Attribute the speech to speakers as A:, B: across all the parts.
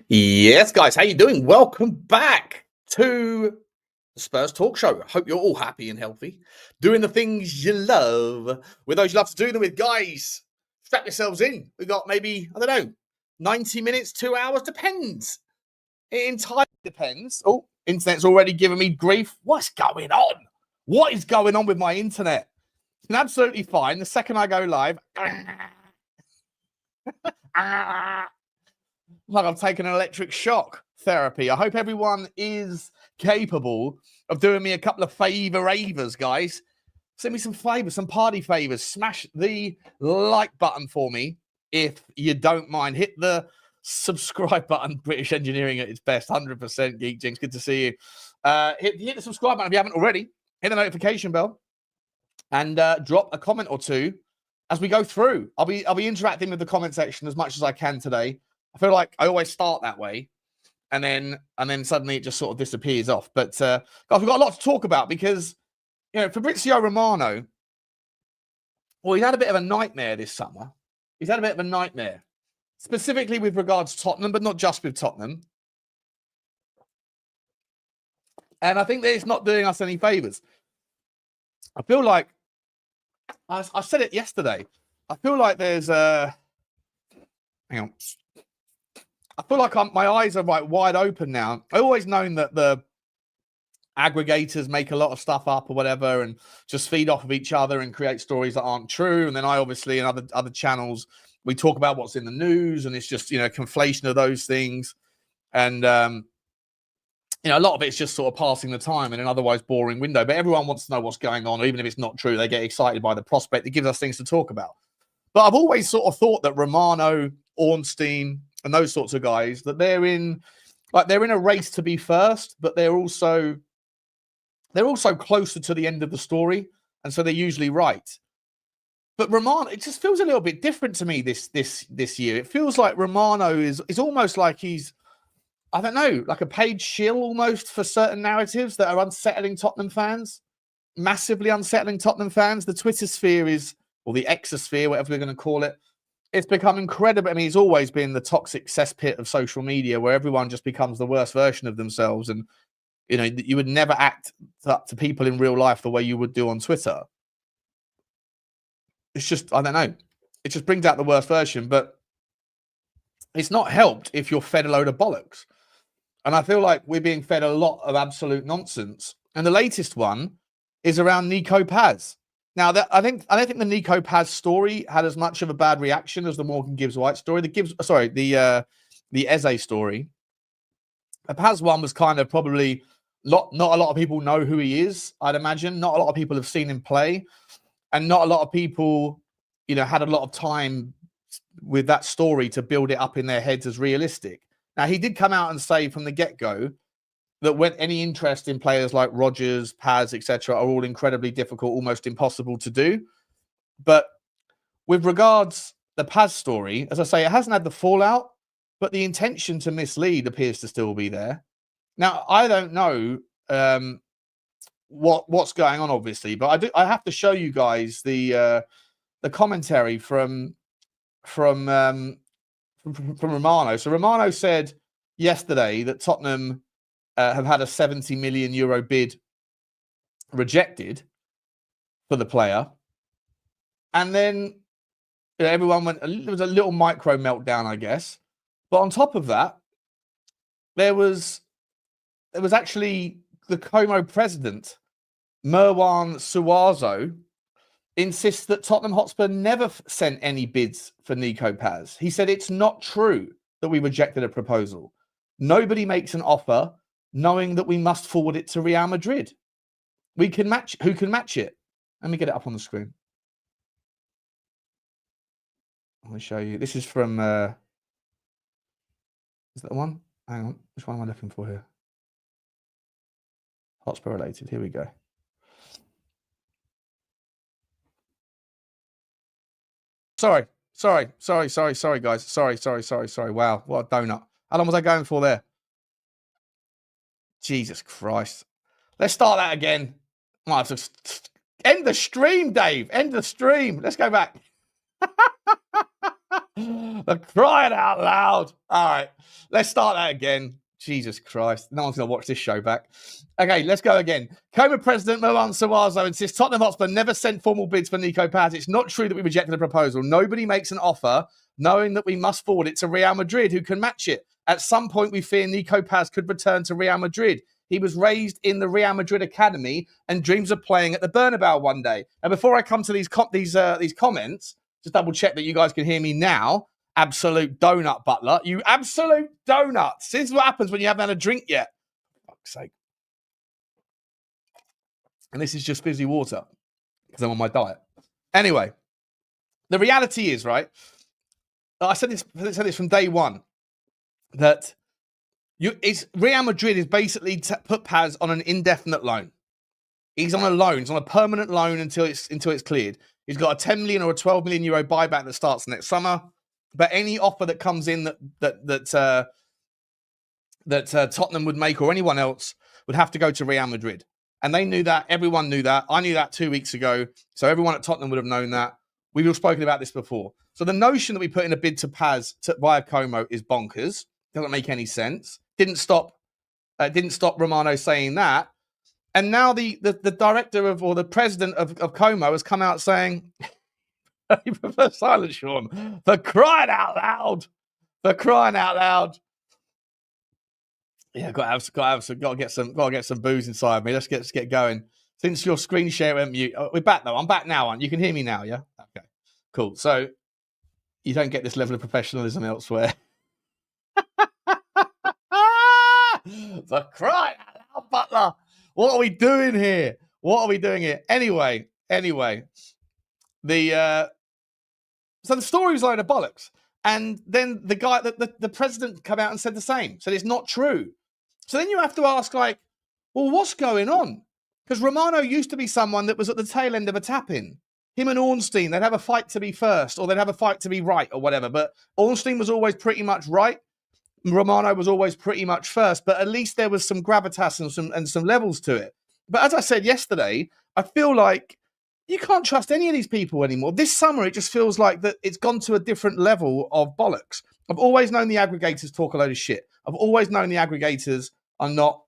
A: Yes, guys, how you doing? Welcome back to the Spurs Talk Show. Hope you're all happy and healthy, doing the things you love with those you love to do them with. Guys, strap yourselves in. We got maybe, I don't know, 90 minutes, 2 hours, depends. It entirely depends. Oh, internet's already giving me grief. What's going on? What is going on with my internet? It's been absolutely fine. The second I go live, like I've taken an electric shock therapy. I hope everyone is capable of doing me a couple of favors, guys. Send me some favors, some party favors. Smash the like button for me if you don't mind. Hit the subscribe button. British engineering at its best. 100% Geek Jinx. Good to see you. Hit the subscribe button if you haven't already. Hit the notification bell and drop a comment or two as we go through. I'll be interacting with the comment section as much as I can today. I feel like I always start that way, and then suddenly it just sort of disappears off. But guys, we've got a lot to talk about because, you know, Fabrizio Romano, well, he's had a bit of a nightmare this summer. He's had a bit of a nightmare, specifically with regards to Tottenham, but not just with Tottenham. And I think that it's not doing us any favours. I feel like, I said it yesterday, I feel like there's hang on. I feel like my eyes are like wide open now. I always known that the aggregators make a lot of stuff up or whatever and just feed off of each other and create stories that aren't true. And then I obviously, in other channels, we talk about what's in the news, and it's just, you know, conflation of those things. And, you know, a lot of it's just sort of passing the time in an otherwise boring window. But everyone wants to know what's going on, or even if it's not true, they get excited by the prospect. It gives us things to talk about. But I've always sort of thought that Romano, Ornstein, and those sorts of guys, that they're in a race to be first, but they're also closer to the end of the story, and so they're usually right. But Romano, it just feels a little bit different to me this year. It feels like Romano is almost like he's, I don't know, like a paid shill almost for certain narratives that are unsettling Tottenham fans, massively unsettling Tottenham fans. The Twitter sphere is, or the exosphere, whatever we're going to call it, it's become incredible. I mean, it's always been the toxic cesspit of social media where everyone just becomes the worst version of themselves. And, you know, you would never act up to people in real life the way you would do on Twitter. It's just, I don't know. It just brings out the worst version. But it's not helped if you're fed a load of bollocks. And I feel like we're being fed a lot of absolute nonsense. And the latest one is around Nico Paz. Now, I don't think the Nico Paz story had as much of a bad reaction as the Morgan Gibbs-White story. The Eze story. The Paz one was kind of probably not a lot of people know who he is, I'd imagine. Not a lot of people have seen him play. And not a lot of people, you know, had a lot of time with that story to build it up in their heads as realistic. Now, he did come out and say from the get-go that when any interest in players like Rodgers, Paz, etc., are all incredibly difficult, almost impossible to do. But with regards the Paz story, as I say, it hasn't had the fallout, but the intention to mislead appears to still be there. Now, I don't know what's going on, obviously, but I have to show you guys the commentary from Romano. So Romano said yesterday that Tottenham have had a 70 million euro bid rejected for the player. And then, you know, everyone went, there was a little micro meltdown, I guess. But on top of that, there was actually the Como president, Merwan Suazo, insists that Tottenham Hotspur never sent any bids for Nico Paz. He said it's not true that we rejected a proposal. Nobody makes an offer knowing that we must forward it to Real Madrid. We can match. Who can match it? Let me get it up on the screen. Let me show you. This is from... is that the one? Hang on. Which one am I looking for here? Hotspur related. Here we go. Sorry, guys. Sorry. Wow, what a donut. How long was I going for there? Jesus Christ. Let's start that again. End the stream, Dave. End the stream. Let's go back. The crying out loud. All right, let's start that again. Jesus Christ. No one's going to watch this show back. Okay, let's go again. Coma president Mohan Sawazo insists Tottenham Hotspur never sent formal bids for Nico Paz. It's not true that we rejected the proposal. Nobody makes an offer knowing that we must forward it to Real Madrid, who can match it. At some point, we fear Nico Paz could return to Real Madrid. He was raised in the Real Madrid academy and dreams of playing at the Berghvall one day. And before I come to these comments, just double check that you guys can hear me now. Absolute donut, Butler. You absolute donuts. This is what happens when you haven't had a drink yet. For fuck's sake. And this is just fizzy water because I'm on my diet. Anyway, the reality is, right, I said this from day one, that Real Madrid is basically put Paz on an indefinite loan. He's on a loan. He's on a permanent loan until it's cleared. He's got a 10 million or a 12 million euro buyback that starts next summer. But any offer that comes in that Tottenham would make or anyone else would have to go to Real Madrid. And they knew that. Everyone knew that. I knew that 2 weeks ago. So everyone at Tottenham would have known that. We've all spoken about this before. So the notion that we put in a bid to Paz via Como is bonkers. Doesn't make any sense. Didn't stop Romano saying that. And now the director or the president of Como has come out saying, you prefer silence, Sean. For crying out loud. For crying out loud. Yeah, got to get some booze inside me. Let's get going. Since your screen share went mute, we're back though. I'm back now. You can hear me now, yeah? Okay, cool. So you don't get this level of professionalism elsewhere. For crying out loud, Butler. What are we doing here? Anyway, so the story was like a bollocks. And then the guy, the president come out and said the same. Said it's not true. So then you have to ask, like, well, what's going on? Because Romano used to be someone that was at the tail end of a tap-in. Him and Ornstein, they'd have a fight to be first, or they'd have a fight to be right, or whatever. But Ornstein was always pretty much right. Romano was always pretty much first. But at least there was some gravitas and some levels to it. But as I said yesterday, I feel like you can't trust any of these people anymore. This summer, it just feels like that it's gone to a different level of bollocks. I've always known the aggregators talk a load of shit. I've always known the aggregators are not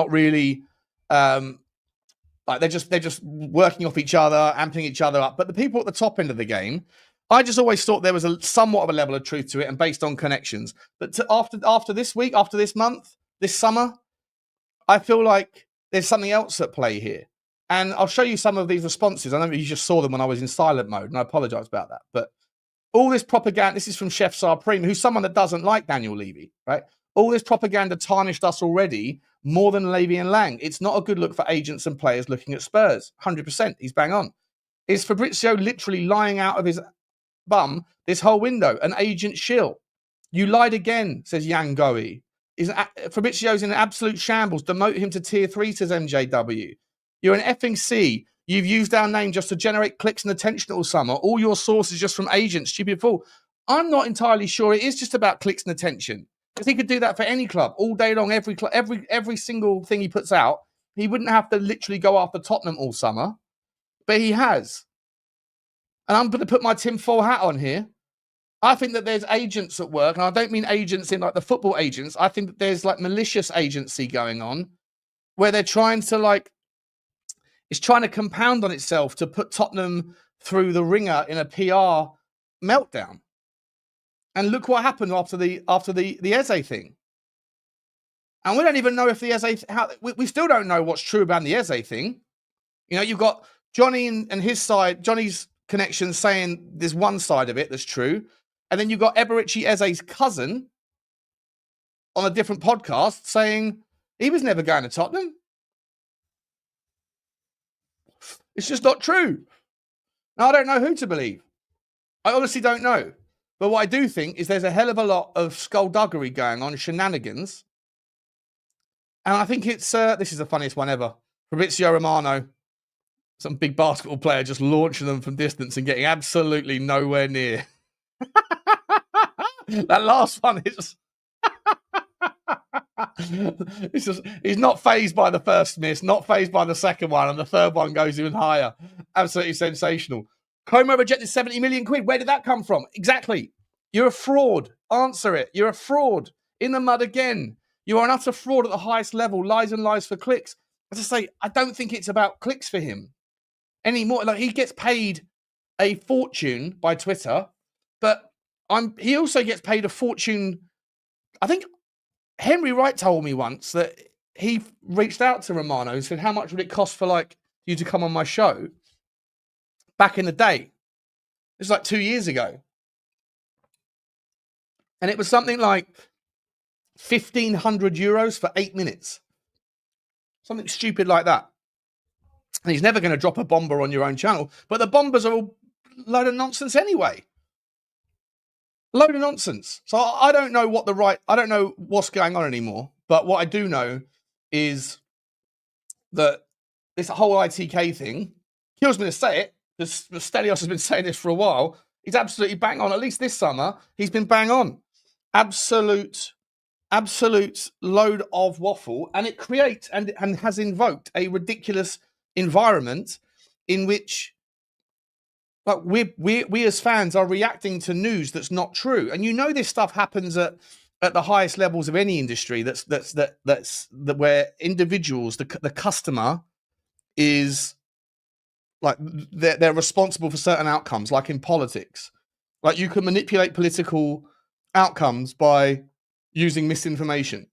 A: really like they're just working off each other, amping each other up. But the people at the top end of the game, I just always thought there was somewhat of a level of truth to it and based on connections. But after this week, after this month, this summer, I feel like there's something else at play here. And I'll show you some of these responses. I know you just saw them when I was in silent mode, and I apologize about that. But all this propaganda, this is from Chef Sarpreme, who's someone that doesn't like Daniel Levy, right? All this propaganda tarnished us already more than Levy and Lang. It's not a good look for agents and players looking at Spurs. 100%. He's bang on. Is Fabrizio literally lying out of his bum this whole window? An agent shill. You lied again, says Yang Goi. Fabrizio's in an absolute shambles. Demote him to tier 3, says MJW. You're an effing C. You've used our name just to generate clicks and attention all summer. All your sources just from agents. Stupid fool. I'm not entirely sure it is just about clicks and attention. Because he could do that for any club all day long, every single thing he puts out. He wouldn't have to literally go after Tottenham all summer. But he has. And I'm going to put my tinfoil hat on here. I think that there's agents at work, and I don't mean agents in like the football agents. I think that there's like malicious agency going on where they're trying to it's trying to compound on itself to put Tottenham through the ringer in a PR meltdown. And look what happened after the Eze thing. And we don't even know if the Eze... we still don't know what's true about the Eze thing. You know, you've got Johnny and his side, Johnny's connection saying there's one side of it that's true. And then you've got Eberici Eze's cousin on a different podcast saying he was never going to Tottenham. It's just not true. Now, I don't know who to believe. I honestly don't know. But what I do think is there's a hell of a lot of skullduggery going on, shenanigans. And I think it's, this is the funniest one ever. Fabrizio Romano, some big basketball player just launching them from distance and getting absolutely nowhere near. That last one is... he's not fazed by the first miss, not fazed by the second one, and the third one goes even higher. Absolutely sensational. Como rejected 70 million quid. Where did that come from? Exactly. You're a fraud. Answer it. You're a fraud. In the mud again. You are an utter fraud at the highest level. Lies and lies for clicks. As I say, I don't think it's about clicks for him anymore. Like, he gets paid a fortune by Twitter, but he also gets paid a fortune. I think Henry Wright told me once that he reached out to Romano and said, how much would it cost for like you to come on my show? Back in the day. It was like 2 years ago. And it was something like 1,500 euros for 8 minutes. Something stupid like that. And he's never going to drop a bomber on your own channel. But the bombers are all a load of nonsense anyway. Load of nonsense. So I don't know I don't know what's going on anymore. But what I do know is that this whole ITK thing kills me to say it, because Stelios has been saying this for a while. He's absolutely bang on. At least this summer, he's been bang on. Absolute load of waffle. And it creates and has invoked a ridiculous environment in which, like, we as fans are reacting to news that's not true. And you know this stuff happens at the highest levels of any industry. That's where individuals, the customer, is like they're responsible for certain outcomes. Like in politics, like you can manipulate political outcomes by using misinformation.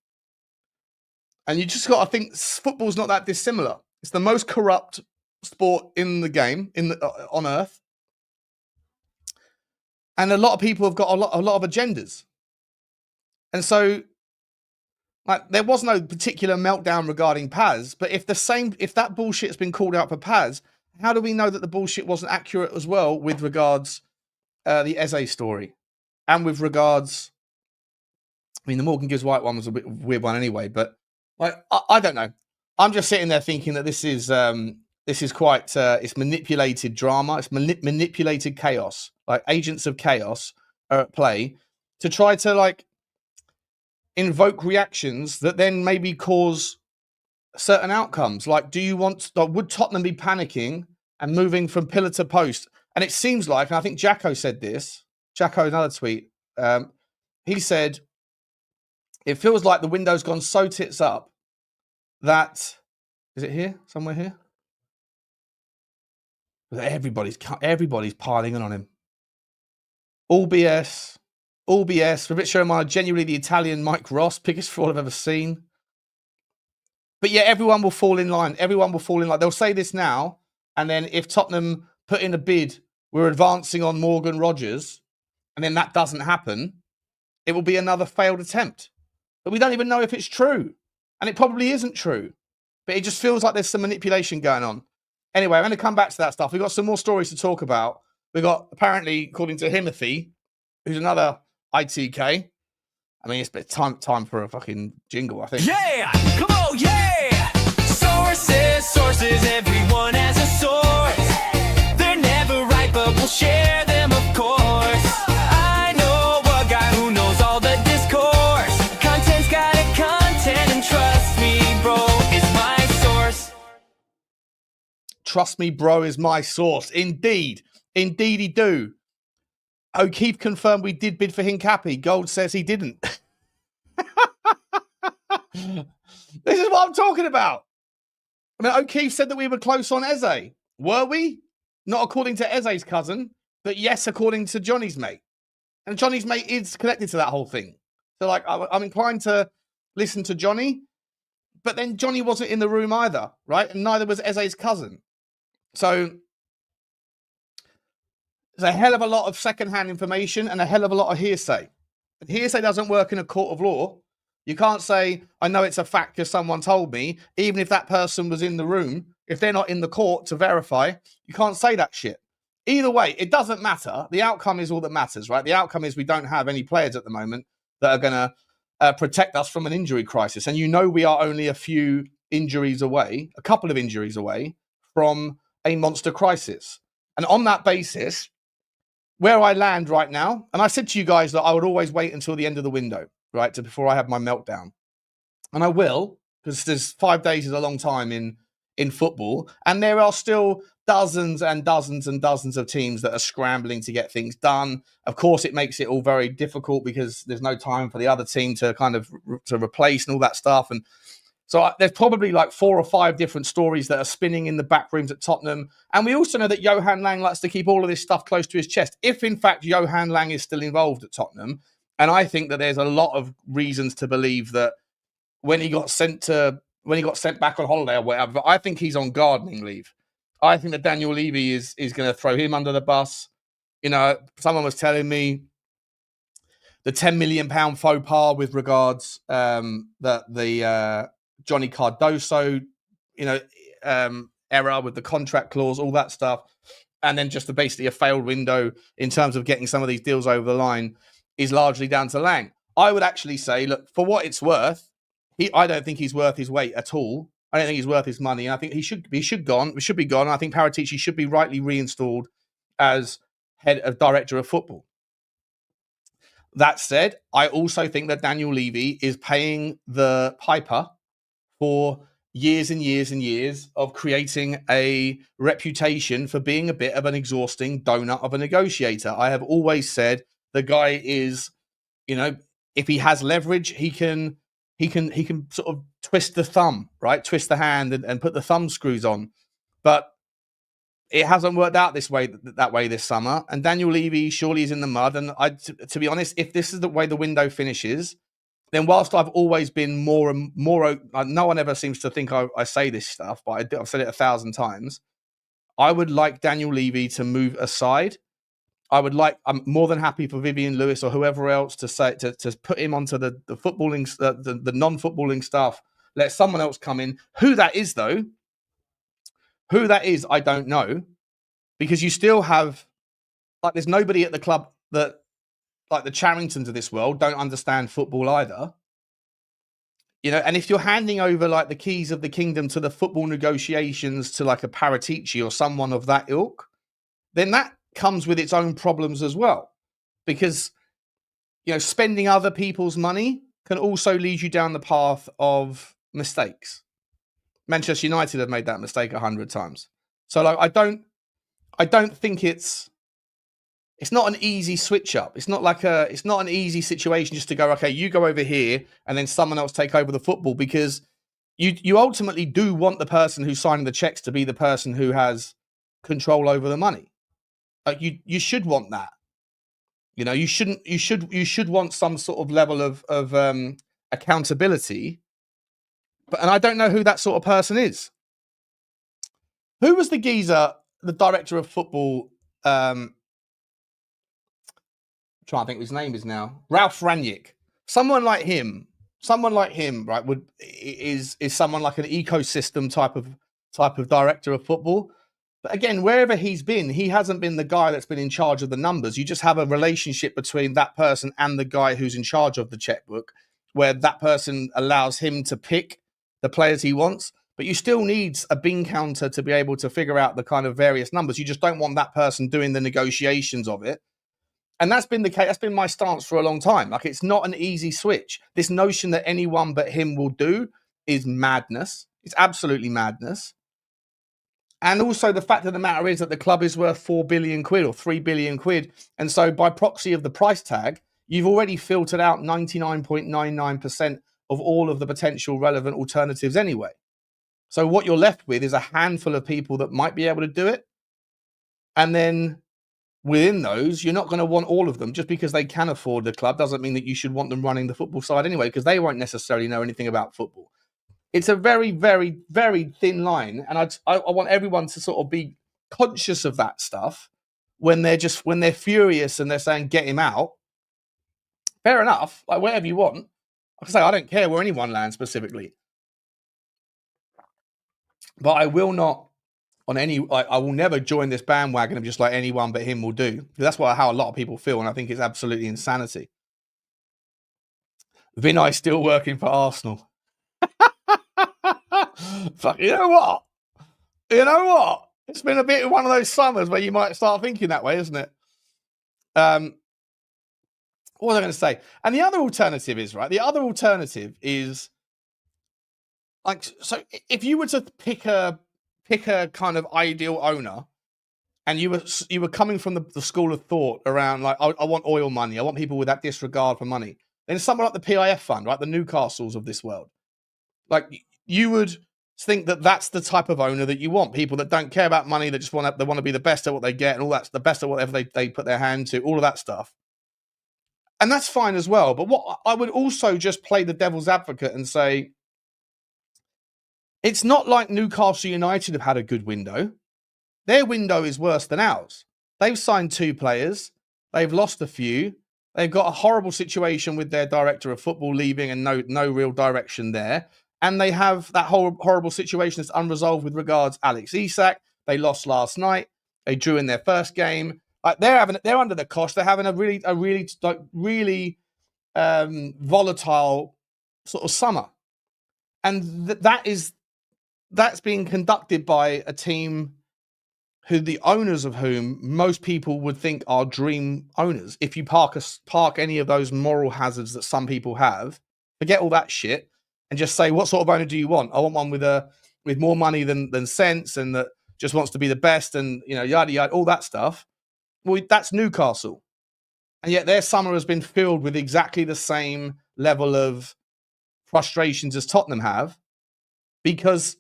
A: And you just got to think football's not that dissimilar. It's the most corrupt sport in the game on earth. And a lot of people have got a lot of agendas. And so, like, there was no particular meltdown regarding Paz, but if that bullshit's been called out for Paz, how do we know that the bullshit wasn't accurate as well with regards the Eze story? And with regards, I mean, the Morgan Gibbs White one was a bit weird one anyway, but like, I don't know. I'm just sitting there thinking that this is quite, it's manipulated drama. It's manipulated chaos. Like, agents of chaos are at play to try to, like, invoke reactions that then maybe cause certain outcomes. Like, would Tottenham be panicking and moving from pillar to post? And it seems like, and I think Jacko said this, another tweet, he said, it feels like the window's gone so tits up that, is it here? Somewhere here? That everybody's piling in on him. All BS. Fabrizio Romano, genuinely the Italian Mike Ross, biggest fraud I've ever seen. But yeah, everyone will fall in line. They'll say this now, and then if Tottenham put in a bid, we're advancing on Morgan Rogers, and then that doesn't happen, it will be another failed attempt. But we don't even know if it's true. And it probably isn't true. But it just feels like there's some manipulation going on. Anyway, I'm going to come back to that stuff. We've got some more stories to talk about. We've got, apparently, according to Timothy, who's another ITK. I mean, it's time for a fucking jingle, I think.
B: Yeah! Come on, yeah! Sources, everyone has a source. They're never right, but we'll share them, of course. I know a guy who knows all the discourse. Content's got a content, and trust me, bro, is my source.
A: Trust me, bro, is my source. Indeed. Indeedy do. O'Keefe confirmed we did bid for Hincapie. Gold says he didn't. This is what I'm talking about. I mean, O'Keefe said that we were close on Eze. Were we? Not according to Eze's cousin, but yes, according to Johnny's mate. And Johnny's mate is connected to that whole thing. So, like, I'm inclined to listen to Johnny, but then Johnny wasn't in the room either, right? And neither was Eze's cousin. So there's a hell of a lot of secondhand information and a hell of a lot of hearsay. And hearsay doesn't work in a court of law. You can't say, I know it's a fact because someone told me, even if that person was in the room. If they're not in the court to verify, you can't say that shit. Either way, it doesn't matter. The outcome is all that matters, right? The outcome is we don't have any players at the moment that are going to protect us from an injury crisis. And you know we are only a couple of injuries away from a monster crisis. And on that basis, where I land right now, and I said to you guys that I would always wait until the end of the window, right, before I have my meltdown. And I will, because there's 5 days is a long time in in football, and there are still dozens and dozens and dozens of teams that are scrambling to get things done. Of course, it makes it all very difficult because there's no time for the other team to kind of to replace and all that stuff. And so there's probably like 4 or 5 different stories that are spinning in the back rooms at Tottenham. And we also know that Johan Lang likes to keep all of this stuff close to his chest. If, in fact, Johan Lang is still involved at Tottenham, and I think that there's a lot of reasons to believe that when he got sent back on holiday or whatever, I think he's on gardening leave. I think that Daniel Levy is going to throw him under the bus. You know, someone was telling me the £10 million faux pas with regards that the Johnny Cardoso, error with the contract clause, all that stuff, and then just basically a failed window in terms of getting some of these deals over the line is largely down to Lang. I would actually say, look, for what it's worth, I don't think he's worth his weight at all. I don't think he's worth his money. And I think he should be gone. I think Paratici should be rightly reinstalled as head of director of football. That said, I also think that Daniel Levy is paying the piper for years and years and years of creating a reputation for being a bit of an exhausting donut of a negotiator. I have always said the guy is, if he has leverage, he can sort of twist the thumb, right? Twist the hand and put the thumb screws on. But it hasn't worked out that way this summer. And Daniel Levy surely is in the mud. And to be honest, if this is the way the window finishes, then whilst I've always been more and more, no one ever seems to think I say this stuff, but I've said it 1,000 times. I would like Daniel Levy to move aside. I'm more than happy for Vivian Lewis or whoever else to put him onto the footballing, the non-footballing stuff. Let someone else come in. Who that is, I don't know, because you still have, there's nobody at the club that, like the Charringtons of this world, don't understand football either. And if you're handing over like the keys of the kingdom to the football negotiations to like a Paratici or someone of that ilk, then that comes with its own problems as well. Because, spending other people's money can also lead you down the path of mistakes. Manchester United have made that mistake 100 times. So I don't think it's not an easy switch up. It's not an easy situation just to go, okay, you go over here and then someone else take over the football, because you ultimately do want the person who's signing the checks to be the person who has control over the money. Like you should want that. You should want some sort of level of accountability. And I don't know who that sort of person is. Who was the geezer, the director of football? I'm trying to think what his name is now. Ralph Rangnick. Someone like him, right? Is someone like an ecosystem type of director of football. But again, wherever he's been, he hasn't been the guy that's been in charge of the numbers. You just have a relationship between that person and the guy who's in charge of the checkbook, where that person allows him to pick the players he wants. But you still need a bean counter to be able to figure out the kind of various numbers. You just don't want that person doing the negotiations of it. And that's been the case. That's been my stance for a long time. Like, it's not an easy switch. This notion that anyone but him will do is madness. It's absolutely madness. And also the fact of the matter is that the club is worth 4 billion quid or 3 billion quid. And so by proxy of the price tag, you've already filtered out 99.99% of all of the potential relevant alternatives anyway. So what you're left with is a handful of people that might be able to do it. And then within those, you're not going to want all of them. Just because they can afford the club doesn't mean that you should want them running the football side anyway, because they won't necessarily know anything about football. It's a very, very, very thin line. And I want everyone to sort of be conscious of that stuff when they're furious and they're saying, get him out. Fair enough. Like, whatever you want. Like I say, I don't care where anyone lands specifically. But I will not I will never join this bandwagon of just like anyone but him will do. That's how a lot of people feel. And I think it's absolutely insanity. Vinay's still working for Arsenal. Fuck, you know what? It's been a bit of one of those summers where you might start thinking that way, isn't it? What was I going to say? And the other alternative is, right? The other alternative is, like, so if you were to pick a pick a kind of ideal owner, and you were coming from the school of thought around like, I want oil money, I want people with that disregard for money. Then someone like the PIF fund, right, the Newcastles of this world, like you would think that that's the type of owner that you want. People that don't care about money, that just want to be the best at what they get and all that's the best at whatever they put their hand to, all of that stuff. And that's fine as well. But what I would also just play the devil's advocate and say, it's not like Newcastle United have had a good window. Their window is worse than ours. They've signed 2 players. They've lost a few. They've got a horrible situation with their director of football leaving and no real direction there. And they have that whole horrible situation that's unresolved with regards Alex Isak. They lost last night. They drew in their first game. Like they're under the cosh. They're having a really volatile sort of summer, and that's being conducted by a team who the owners of whom most people would think are dream owners. If you park any of those moral hazards that some people have, forget all that shit and just say, what sort of owner do you want? I want one with more money than sense and that just wants to be the best and yada yada, all that stuff. Well, that's Newcastle. And yet their summer has been filled with exactly the same level of frustrations as Tottenham have, because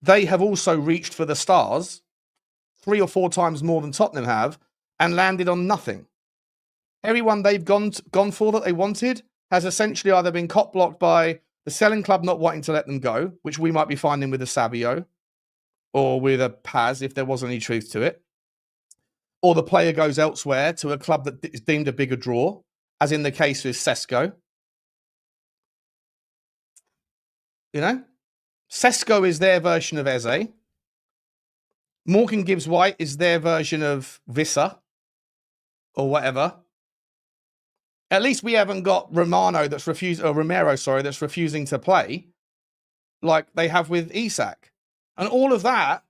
A: they have also reached for the stars 3 or 4 times more than Tottenham have and landed on nothing. Everyone they've gone for that they wanted has essentially either been cock-blocked by the selling club not wanting to let them go, which we might be finding with a Savio or with a Paz if there was any truth to it, or the player goes elsewhere to a club that is deemed a bigger draw, as in the case with Sesko. Sesko is their version of Eze. Morgan Gibbs-White is their version of Vissa or whatever. At least we haven't got Romero that's refusing to play like they have with Isak. And all of that,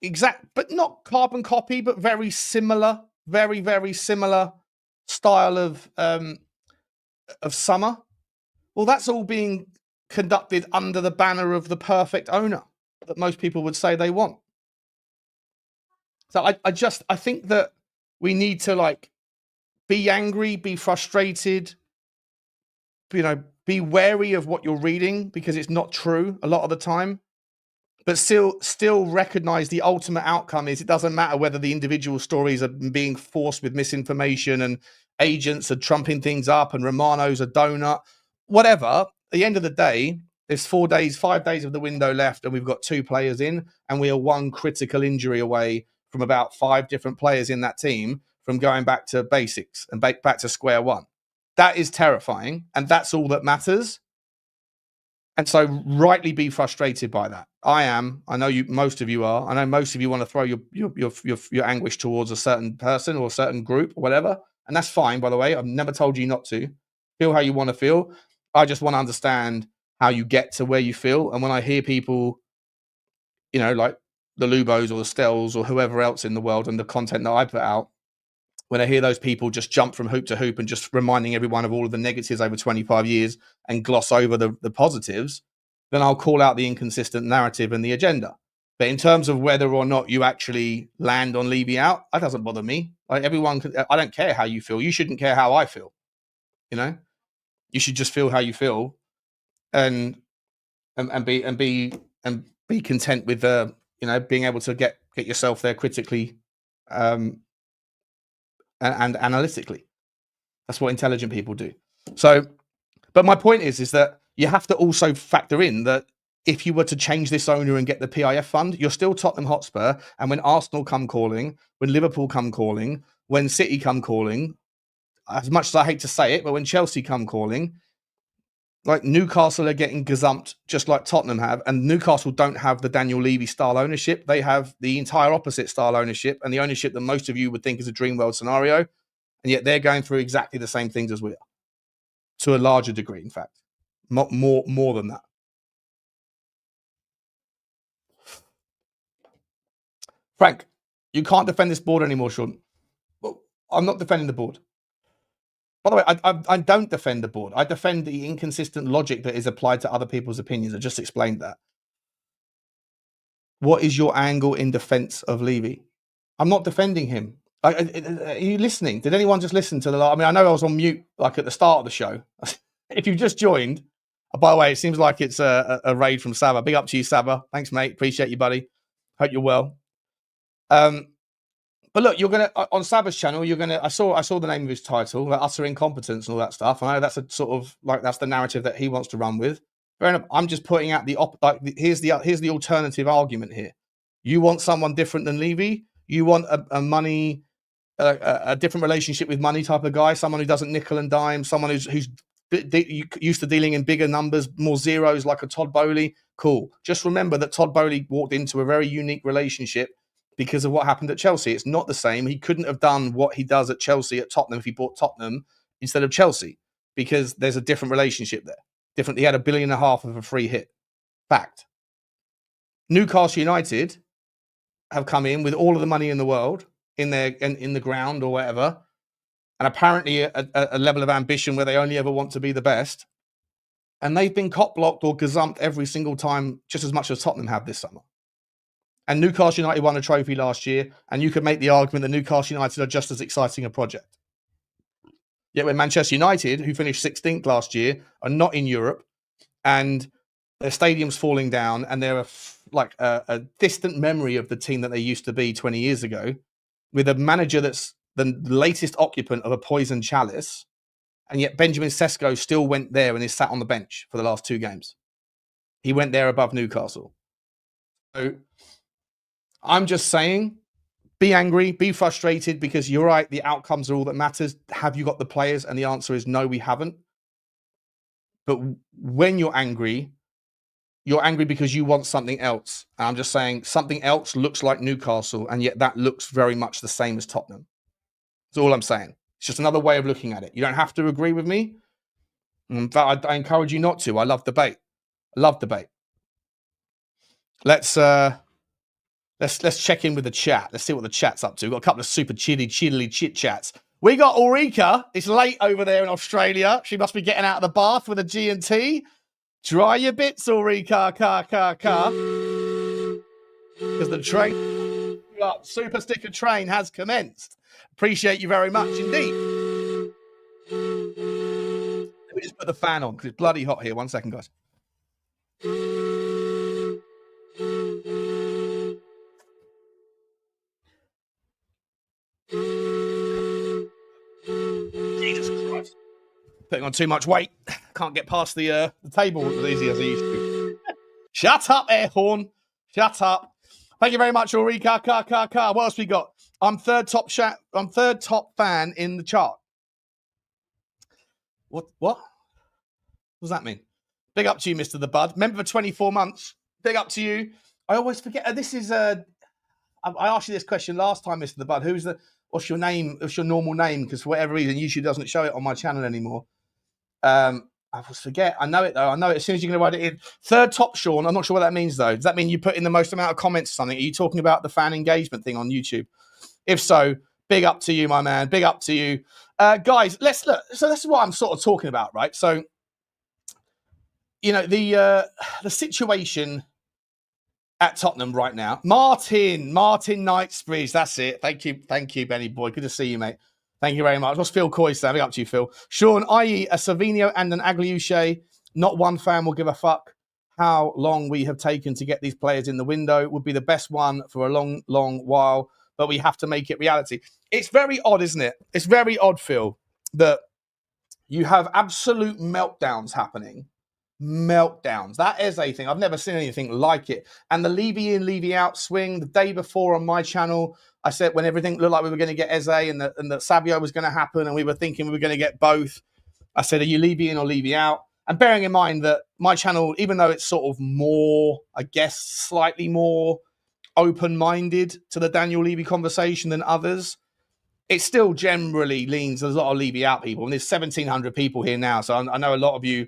A: but not carbon copy, but very similar, very, very similar style of summer. Well, that's all being conducted under the banner of the perfect owner that most people would say they want. So I think that we need to be angry, be frustrated, be wary of what you're reading because it's not true a lot of the time, but still recognize the ultimate outcome is it doesn't matter whether the individual stories are being forced with misinformation and agents are trumping things up and Romano's a donut, whatever. At the end of the day, there's 5 days of the window left and we've got 2 players in and we are 1 critical injury away from about 5 different players in that team from going back to basics and back to square one. That is terrifying, and that's all that matters. And so rightly be frustrated by that. I am. I know most of you are. I know most of you want to throw your anguish towards a certain person or a certain group or whatever, and that's fine, by the way. I've never told you not to. Feel how you want to feel. I just want to understand how you get to where you feel. And when I hear people, like the Lubos or the Stels or whoever else in the world and the content that I put out, when I hear those people just jump from hoop to hoop and just reminding everyone of all of the negatives over 25 years and gloss over the positives, then I'll call out the inconsistent narrative and the agenda. But in terms of whether or not you actually land on Levy out, that doesn't bother me. I don't care how you feel. You shouldn't care how I feel. You should just feel how you feel and be content with being able to get yourself there critically and analytically. That's what intelligent people do. So, but my point is that you have to also factor in that if you were to change this owner and get the PIF fund, you're still Tottenham Hotspur. And when Arsenal come calling, when Liverpool come calling, when City come calling, as much as I hate to say it, but when Chelsea come calling, like Newcastle are getting gazumped just like Tottenham have, and Newcastle don't have the Daniel Levy style ownership. They have the entire opposite style ownership and the ownership that most of you would think is a dream world scenario. And yet they're going through exactly the same things as we are, to a larger degree, in fact, more than that. Frank, you can't defend this board anymore, Sean. Well, I'm not defending the board. By the way, I don't defend the board. I defend the inconsistent logic that is applied to other people's opinions. I just explained that. What is your angle in defense of Levy? I'm not defending him. Are you listening? Did anyone just listen to the? I mean, I know I was on mute like at the start of the show. If you've just joined, by the way, it seems like it's a raid from Saba. Big up to you, Saba. Thanks, mate. Appreciate you, buddy. Hope you're well. But look, you're gonna on Saba's channel. You're gonna. I saw the name of his title, like utter incompetence and all that stuff. I know that's a sort of like that's the narrative that he wants to run with. Fair enough. I'm just putting out here's the alternative argument here. You want someone different than Levy. You want a money, a different relationship with money type of guy. Someone who doesn't nickel and dime. Someone who's used to dealing in bigger numbers, more zeros, like a Todd Boehly. Cool. Just remember that Todd Boehly walked into a very unique relationship because of what happened at Chelsea. It's not the same. He couldn't have done what he does at Chelsea at Tottenham if he bought Tottenham instead of Chelsea, because there's a different relationship there. Different. He had $1.5 billion of a free hit. Fact. Newcastle United have come in with all of the money in the world in the ground or whatever, and apparently a level of ambition where they only ever want to be the best. And they've been cop blocked or gazumped every single time, just as much as Tottenham have this summer. And Newcastle United won a trophy last year, and you could make the argument that Newcastle United are just as exciting a project. Yet when Manchester United, who finished 16th last year, are not in Europe, and their stadium's falling down, and they're a distant memory of the team that they used to be 20 years ago, with a manager that's the latest occupant of a poison chalice, and yet Benjamin Sesko still went there and is sat on the bench for the last 2 games. He went there above Newcastle. So I'm just saying, be angry, be frustrated, because you're right, the outcomes are all that matters. Have you got the players? And the answer is no, we haven't. But when you're angry because you want something else. And I'm just saying something else looks like Newcastle, and yet that looks very much the same as Tottenham. That's all I'm saying. It's just another way of looking at it. You don't have to agree with me. In fact, I encourage you not to. I love debate. Let's check in with the chat. Let's see what the chat's up to. We've got a couple of super chilly chit chats. We got Ulrika. It's late over there in Australia. She must be getting out of the bath with a G&T. Dry your bits, Ulrika. Because the train, super sticker train has commenced. Appreciate you very much indeed. Let me just put the fan on because it's bloody hot here. 1 second, guys. Jesus Christ. Putting on too much weight. Can't get past the table as easy as I used to. Shut up, air horn. Shut up. Thank you very much, Ulrika. What else we got? I'm third top fan in the chart. What does that mean? Big up to you, Mr. The Bud. Member for 24 months. Big up to you. I always forget. This is I asked you this question last time, Mr. The Bud. What's your name? What's your normal name? Because for whatever reason, YouTube doesn't show it on my channel anymore. I always forget. I know it though. I know it as soon as you're going to write it in. Third top, Sean. I'm not sure what that means though. Does that mean you put in the most amount of comments or something? Are you talking about the fan engagement thing on YouTube? If so, big up to you, my man. Big up to you. Guys, let's look. So this is what I'm sort of talking about, right? So, you know, the situation at Tottenham right now. Martin Knightsbridge. That's it. Thank you, Benny boy. Good to see you, mate. Thank you very much. What's Phil Coy saying? Big up to you, Phil. Sean, i.e. a Savinho and an Agliuche. Not one fan will give a fuck how long we have taken to get these players in the window. Would be the best one for a long, long while. But we have to make it reality. It's very odd, isn't it? It's very odd, Phil, that you have absolute meltdowns happening. Meltdowns. That is a thing. I've never seen anything like it. And the Levy in, Levy out swing, the day before on my channel, I said when everything looked like we were going to get Eze and that Savio was going to happen and we were thinking we were going to get both, I said, are you Levy in or Levy out? And bearing in mind that my channel, even though it's sort of more, I guess, slightly more open-minded to the Daniel Levy conversation than others, it still generally leans, there's a lot of Levy out people. And there's 1,700 people here now. So I know a lot of you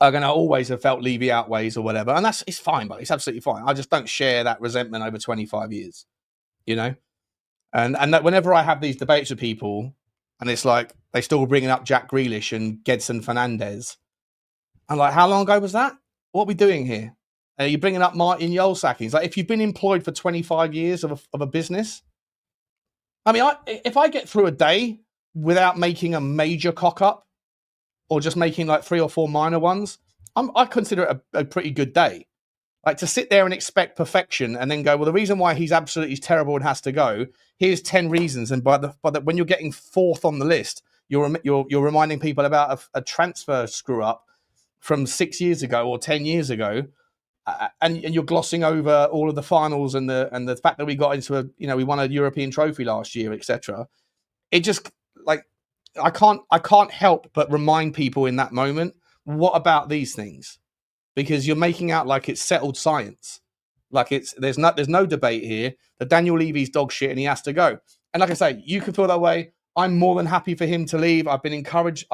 A: are going to always have felt Levy out ways or whatever. And it's fine, but it's absolutely fine. I just don't share that resentment over 25 years, you know? And that whenever I have these debates with people and it's like, they still bringing up Jack Grealish and Gedson Fernandez. I'm like, how long ago was that? What are we doing here? You're bringing up Martin Yolsak. He's like, if you've been employed for 25 years of a business, I mean, if I get through a day without making a major cock up or just making like 3 or 4 minor ones, I consider it a pretty good day. Like to sit there and expect perfection and then go, well, the reason why he's absolutely terrible and has to go, here's 10 reasons. And when you're getting 4th on the list, you're reminding people about a transfer screw up from 6 years ago or 10 years ago. And you're glossing over all of the finals and the fact that we got into we won a European trophy last year, etc. It just like I can't help but remind people in that moment, what about these things? Because you're making out like it's settled science, like there's no debate here. That Daniel Levy's dog shit and he has to go. And like I say, you can feel that way. I'm more than happy for him to leave. I've encouraged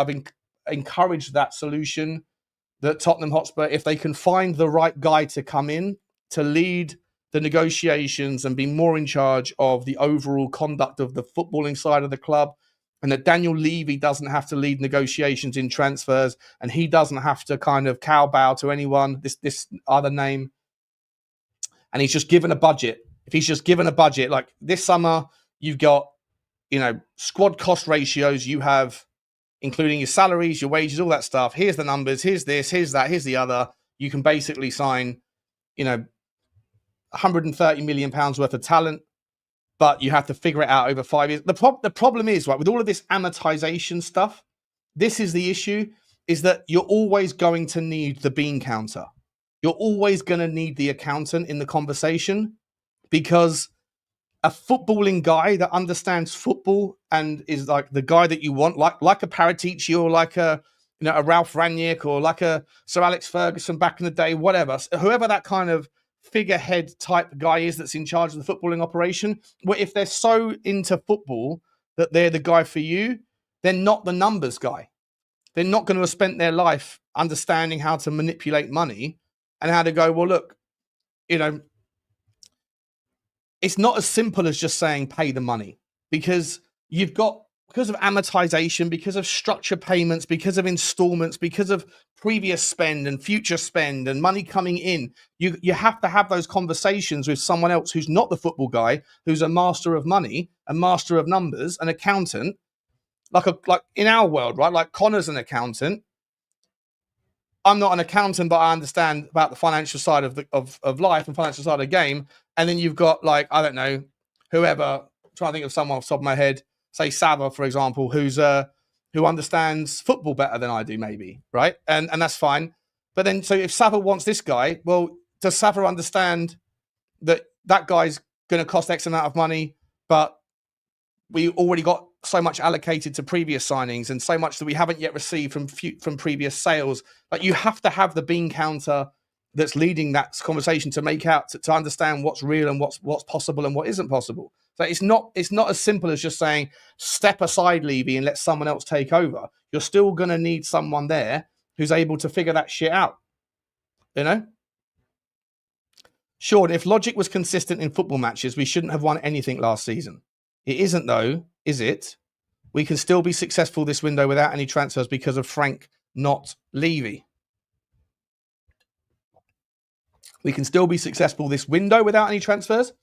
A: that solution. That Tottenham Hotspur, if they can find the right guy to come in to lead the negotiations and be more in charge of the overall conduct of the footballing side of the club, and that Daniel Levy doesn't have to lead negotiations in transfers, and he doesn't have to kind of kowbow to anyone, this other name, and he's just given a budget. If he's just given a budget, like this summer, you've got, squad cost ratios, you have, including your salaries, your wages, all that stuff. Here's the numbers. Here's this. Here's that. Here's the other. You can basically sign, 130 million pounds worth of talent, but you have to figure it out over 5 years. The problem is, right, with all of this amortization stuff, this is the issue, is that you're always going to need the bean counter. You're always going to need the accountant in the conversation, because a footballing guy that understands football and is like the guy that you want, like a Paratici or like a Ralph Rangnick or like a Sir Alex Ferguson back in the day, whatever, whoever that kind of figurehead type guy is that's in charge of the footballing operation, where if they're so into football that they're the guy for you, they're not the numbers guy. They're not going to have spent their life understanding how to manipulate money and how to go, well, look, it's not as simple as just saying pay the money, because because of amortization, because of structure payments, because of installments, because of previous spend and future spend and money coming in, you have to have those conversations with someone else who's not the football guy, who's a master of money, a master of numbers, an accountant, like in our world, right? Like Connor's an accountant. I'm not an accountant, but I understand about the financial side of life and financial side of the game. And then you've got, like, I don't know, whoever, I'm trying to think of someone off the top of my head, say Sava, for example, who understands football better than I do, maybe, right? And that's fine. But then, so if Sava wants this guy, well, does Sava understand that guy's going to cost X amount of money, but we already got so much allocated to previous signings and so much that we haven't yet received from previous sales? Like, you have to have the bean counter that's leading that conversation to make out to understand what's real and what's possible and what isn't possible. So it's not as simple as just saying step aside, Levy, and let someone else take over. You're still going to need someone there who's able to figure that shit out. Sean, if logic was consistent in football matches, we shouldn't have won anything last season. It isn't, though, is it? We can still be successful this window without any transfers because of Frank, not Levy. We can still be successful this window without any transfers? Do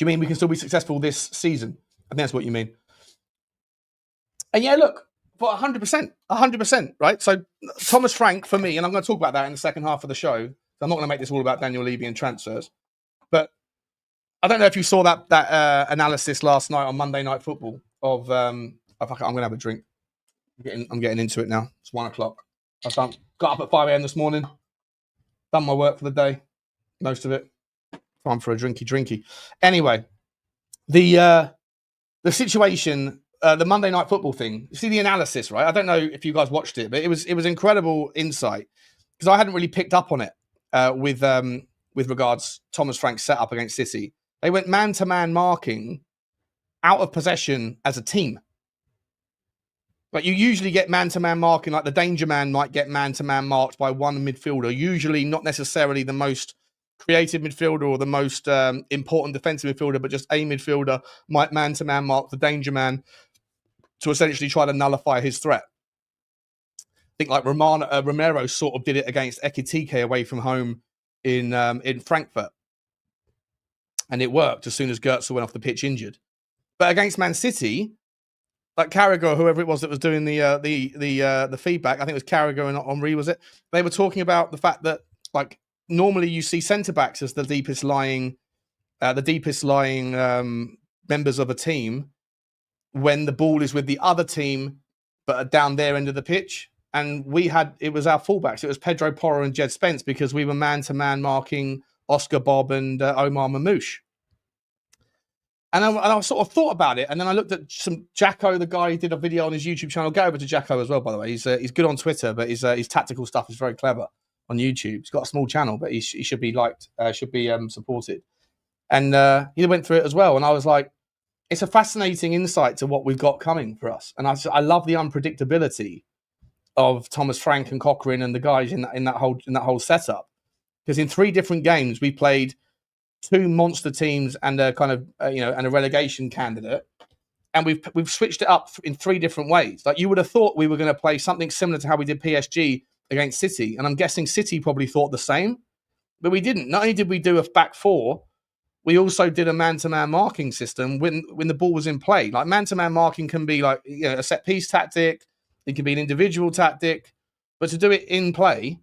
A: you mean we can still be successful this season? I think that's what you mean. And yeah, look, for 100%, right? So Thomas Frank, for me, and I'm going to talk about that in the second half of the show. I'm not going to make this all about Daniel Levy and transfers. But I don't know if you saw that analysis last night on Monday Night Football of, I'm going to have a drink. I'm getting into it now. It's 1 o'clock. Got up at 5 a.m. this morning. Done my work for the day. Most of it. Time for a drinky. Anyway, the situation, the Monday Night Football thing. You see the analysis, right? I don't know if you guys watched it, but it was incredible insight, because I hadn't really picked up on it with regards Thomas Frank's setup against City. They went man-to-man marking out of possession as a team. Like, you usually get man-to-man marking, like the danger man might get man-to-man marked by one midfielder, usually not necessarily the most creative midfielder or the most important defensive midfielder, but just a midfielder might man-to-man mark the danger man to essentially try to nullify his threat. I think like Romero sort of did it against ITKs away from home in Frankfurt, and it worked as soon as Götze went off the pitch injured. But against Man City, like Carragher or whoever it was that was doing the feedback, I think it was Carragher and Henry, was it? They were talking about the fact that like normally you see centre backs as the deepest lying members of a team when the ball is with the other team, but down their end of the pitch. And it was our fullbacks. It was Pedro Porro and Jed Spence because we were man-to-man marking Oscar Bob and Omar Mamouche. And I sort of thought about it. And then I looked at some Jacko, the guy who did a video on his YouTube channel. Go over to Jacko as well, by the way. He's good on Twitter, but his tactical stuff is very clever on YouTube. He's got a small channel, but he should be liked, should be supported. And he went through it as well. And I was like, it's a fascinating insight to what we've got coming for us. And I love the unpredictability of Thomas Frank and Cochrane and the guys in that whole setup, because in 3 different games we played 2 monster teams and a kind of and a relegation candidate, and we've switched it up in 3 different ways. Like you would have thought we were going to play something similar to how we did PSG against City, and I'm guessing City probably thought the same, but we didn't. Not only did we do a back 4, we also did a man-to-man marking system when the ball was in play. Like man-to-man marking can be like a set piece tactic. It can be an individual tactic, but to do it in play,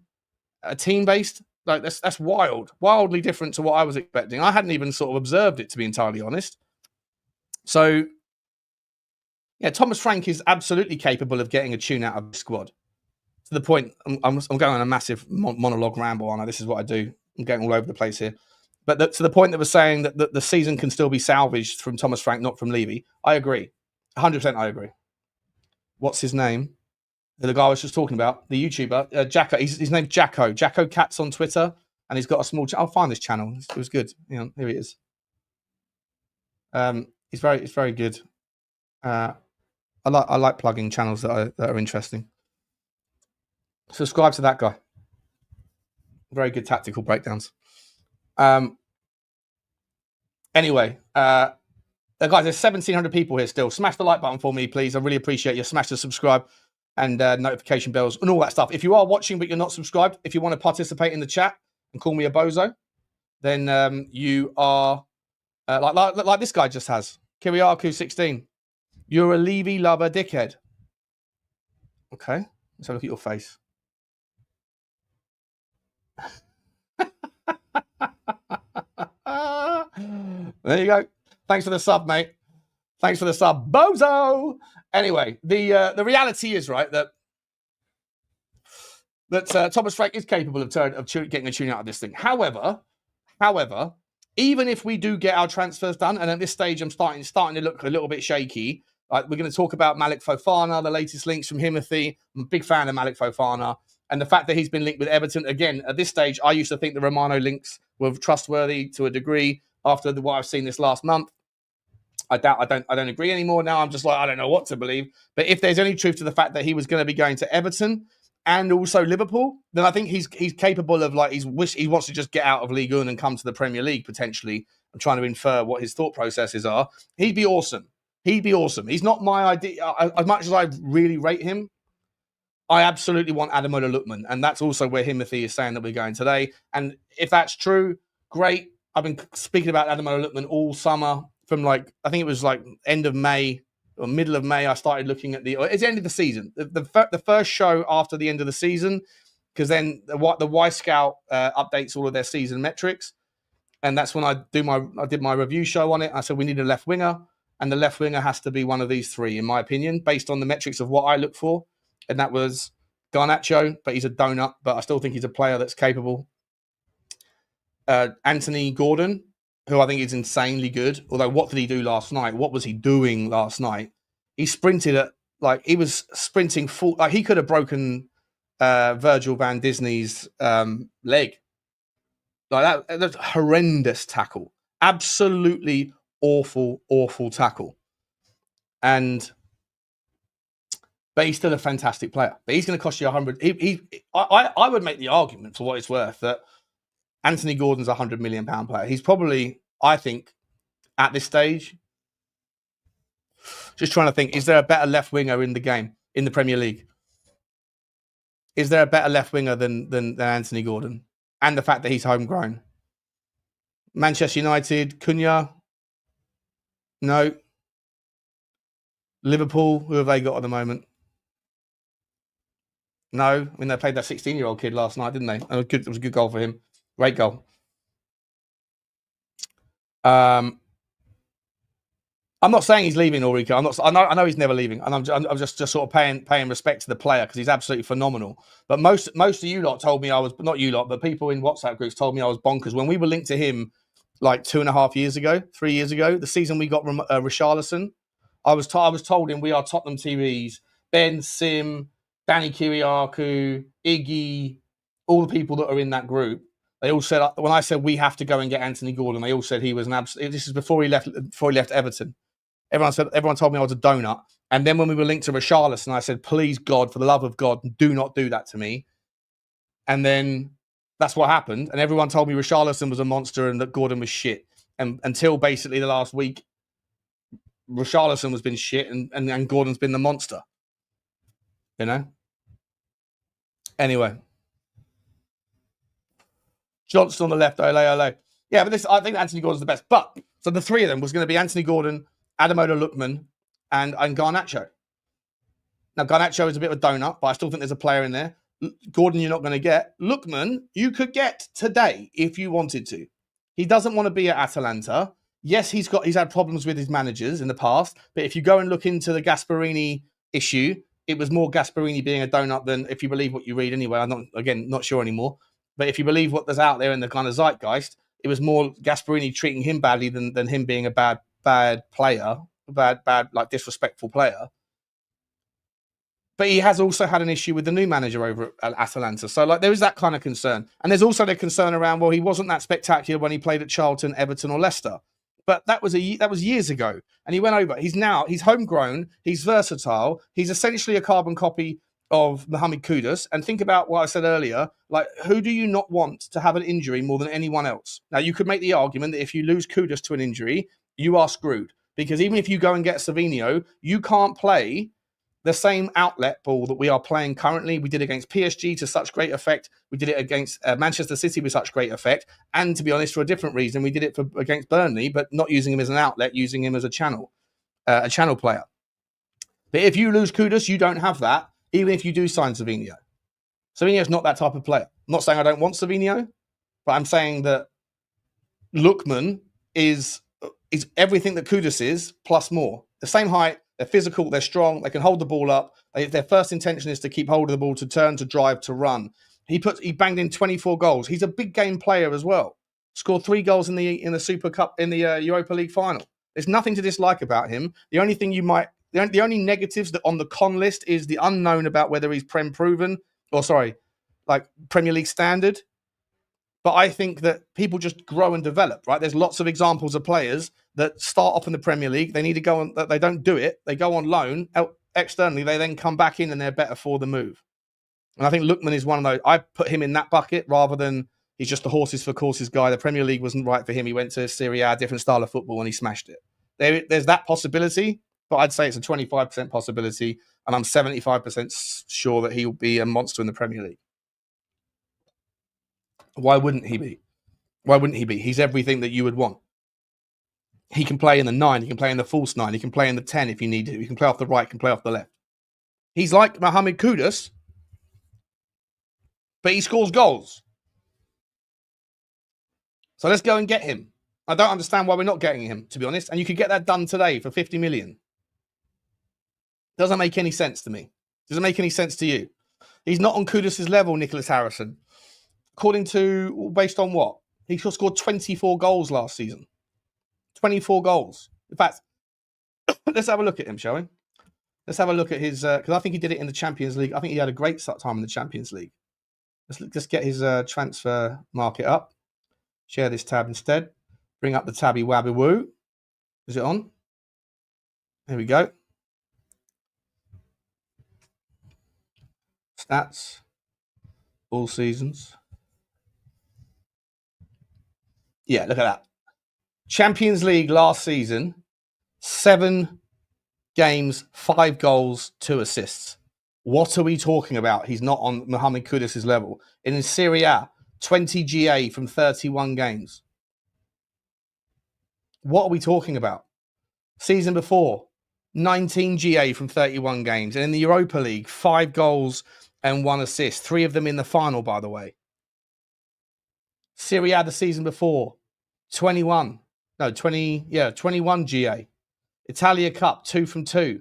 A: a team-based, like that's wildly different to what I was expecting. I hadn't even sort of observed it, to be entirely honest. So, yeah, Thomas Frank is absolutely capable of getting a tune out of the squad. To the point, I'm going on a massive monologue ramble on it. This is what I do. I'm getting all over the place here. But to the point that was saying that the season can still be salvaged from Thomas Frank, not from Levy. I agree. 100% I agree. What's his name? The guy I was just talking about, the YouTuber, Jacko. His name's Jacko. Jacko Cats on Twitter, and he's got a small. I'll find this channel. It was good. Here he is. It's very good. I like plugging channels that are interesting. Subscribe to that guy. Very good tactical breakdowns. Anyway, guys, there's 1,700 people here still. Smash the like button for me, please. I really appreciate you. Smash the subscribe and notification bells and all that stuff. If you are watching but you're not subscribed, if you want to participate in the chat and call me a bozo, then you are like this guy just has. Kiriaku16. You're a Levy lover dickhead. Okay, let's have a look at your face. There you go. Thanks for the sub, mate. Thanks for the sub, bozo. Anyway, the reality is, right, that Thomas Frank is capable of getting a tune out of this thing. However, even if we do get our transfers done, and at this stage I'm starting to look a little bit shaky. Like we're going to talk about Malik Fofana, the latest links from Timothy. I'm a big fan of Malik Fofana. And the fact that he's been linked with Everton, again, at this stage, I used to think the Romano links were trustworthy to a degree. After what I've seen this last month, I don't agree anymore. Now I'm just like, I don't know what to believe. But if there's any truth to the fact that he was going to be going to Everton and also Liverpool, then I think he's capable of, like, he wants to just get out of Ligue 1 and come to the Premier League potentially. I'm trying to infer what his thought processes are. He'd be awesome. He's not my idea. As much as I really rate him, I absolutely want Ademola Lookman, and that's also where Timothy is saying that we're going today. And if that's true, great. I've been speaking about Ademola Lookman all summer. From I think it was end of May or middle of May, I started looking at it's the end of the season. The first show after the end of the season, because then the Y Scout updates all of their season metrics, and that's when I did my review show on it. I said we need a left winger, and the left winger has to be one of these 3, in my opinion, based on the metrics of what I look for. And that was Garnacho, but he's a donut, but I still think he's a player that's capable. Anthony Gordon, who I think is insanely good. Although, what did he do last night? What was he doing last night? He sprinted he was sprinting full. Like he could have broken Virgil van Disney's leg. Like that's a horrendous tackle. Absolutely awful tackle. But he's still a fantastic player. But he's going to cost you 100. I would make the argument, for what it's worth, that Anthony Gordon's a £100 million player. He's probably, I think, at this stage, just trying to think, is there a better left winger in the game, in the Premier League? Is there a better left winger than Anthony Gordon? and the fact that he's homegrown. Manchester United, Cunha, no. Liverpool, who have they got at the moment? No, I mean, they played that 16-year-old kid last night, didn't they? It was a good goal for him. Great goal. I'm not saying he's leaving, Ulrika. I know he's never leaving, and I'm just sort of paying respect to the player because he's absolutely phenomenal. But most of you lot told me I was, not you lot, but people in WhatsApp groups told me I was bonkers when we were linked to him like 2.5 years ago, 3 years ago. The season we got Richalison, I was told him we are Tottenham TVs. Ben, Sim, Danny Kiriakou, Iggy, all the people that are in that group. They all said, when I said we have to go and get Anthony Gordon, they all said he was an absolute. This is before he left Everton. Everyone told me I was a donut. And then when we were linked to Richarlison, I said, please, God, for the love of God, do not do that to me. And then that's what happened. And everyone told me Richarlison was a monster and that Gordon was shit. And until basically the last week, Richarlison has been shit and Gordon's been the monster. You know? Anyway. Johnson on the left, ole. Yeah, but I think Anthony Gordon's the best. But, so the three of them was going to be Anthony Gordon, Ademola Lookman, and Garnacho. Now, Garnacho is a bit of a donut, but I still think there's a player in there. Gordon, you're not going to get. Lookman, you could get today if you wanted to. He doesn't want to be at Atalanta. Yes, he's had problems with his managers in the past, but if you go and look into the Gasperini issue, it was more Gasperini being a donut than, if you believe what you read anyway. I'm not sure anymore. But if you believe what there's out there in the kind of zeitgeist, it was more Gasperini treating him badly than him being a bad player, bad, like disrespectful player. But he has also had an issue with the new manager over at Atalanta. So like there is that kind of concern. And there's also the concern around, well, he wasn't that spectacular when he played at Charlton, Everton or Leicester. But that was years ago. And he went over. He's homegrown. He's versatile. He's essentially a carbon copy of Mohamed Kudus. And think about what I said earlier. Like, who do you not want to have an injury more than anyone else? Now, you could make the argument that if you lose Kudus to an injury, you are screwed. Because even if you go and get Savinho, you can't play the same outlet ball that we are playing currently. We did against PSG to such great effect. We did it against Manchester City with such great effect. And to be honest, for a different reason, we did it against Burnley, but not using him as an outlet, using him as a channel player. But if you lose Kudus, you don't have that, even if you do sign Savinho. Savinho's not that type of player. I'm not saying I don't want Savinho, but I'm saying that Lookman is everything that Kudus is, plus more. The same height, they're physical, they're strong, they can hold the ball up. Their first intention is to keep hold of the ball, to turn, to drive, to run. He banged in 24 goals. He's a big game player as well. Scored 3 goals in the Super Cup, in the Europa League final. There's nothing to dislike about him. The only thing the only negatives that on the con list is the unknown about whether he's Premier League standard. But I think that people just grow and develop, right? There's lots of examples of players that start off in the Premier League. They need to go on, they don't do it. They go on loan externally. They then come back in and they're better for the move. And I think Lookman is one of those. I put him in that bucket rather than he's just a horses for courses guy. The Premier League wasn't right for him. He went to Serie A, different style of football, and he smashed it. There's that possibility, but I'd say it's a 25% possibility. And I'm 75% sure that he'll be a monster in the Premier League. Why wouldn't he be? Why wouldn't he be? He's everything that you would want. He can play in the 9. He can play in the false 9. He can play in the 10 if you need to. He can play off the right, can play off the left. He's like Mohamed Kudus, but he scores goals. So let's go and get him. I don't understand why we're not getting him, to be honest. And you could get that done today for 50 million. Doesn't make any sense to me. Doesn't make any sense to you. He's not on Kudus' level, Nicholas Harrison. Based on what? He scored 24 goals last season. 24 goals. In fact, let's have a look at him, shall we? Let's have a look at his, because I think he did it in the Champions League. I think he had a great time in the Champions League. Let's just get his transfer market up. Share this tab instead. Bring up the tabby wabby woo. Is it on? There we go. Stats. All seasons. Yeah, look at that. Champions League last season, 7 games, 5 goals, 2 assists. What are we talking about? He's not on Mohamed Kudus' level. In his Serie A, 20 GA from 31 games. What are we talking about? Season before, 19 GA from 31 games. And in the Europa League, 5 goals and 1 assist. 3 of them in the final, by the way. Serie A the season before, 21 GA. Italia Cup, 2 from 2.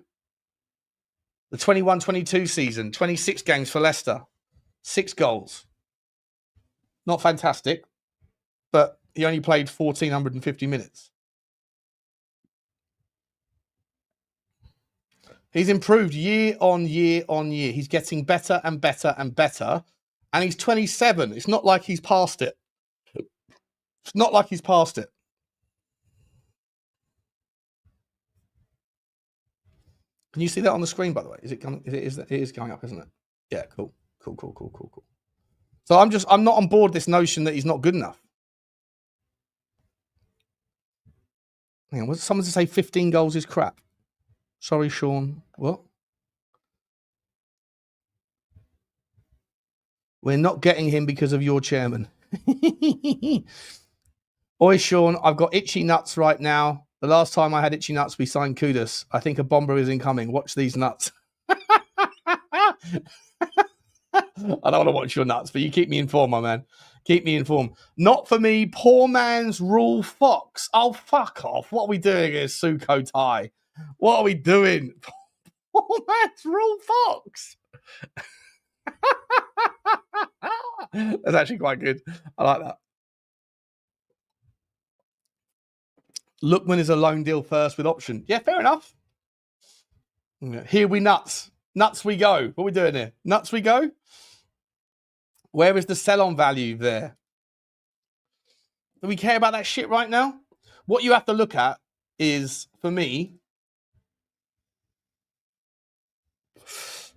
A: The 21-22 season, 26 games for Leicester, 6 goals. Not fantastic, but he only played 1,450 minutes. He's improved year on year on year. He's getting better and better and better. And he's 27. It's not like he's past it. It's not like he's past it. Can you see that on the screen, by the way? Is it coming? It is going up, isn't it? Yeah, cool. Cool. So I'm not on board this notion that he's not good enough. Hang on, was someone to say 15 goals is crap? Sorry, Sean. What? We're not getting him because of your chairman. Oi, Sean, I've got itchy nuts right now. The last time I had itchy nuts, we signed Kudus. I think a bomber is incoming. Watch these nuts. I don't want to watch your nuts, but you keep me informed, my man. Keep me informed. Not for me. Poor man's rule fox. Oh, fuck off. What are we doing here, Suko Tai? What are we doing? Poor man's rule fox. That's actually quite good. I like that. Lookman is a loan deal first with option. Yeah, fair enough. Here we nuts. Nuts we go. What are we doing here? Nuts we go? Where is the sell-on value there? Do we care about that shit right now? What you have to look at is, for me,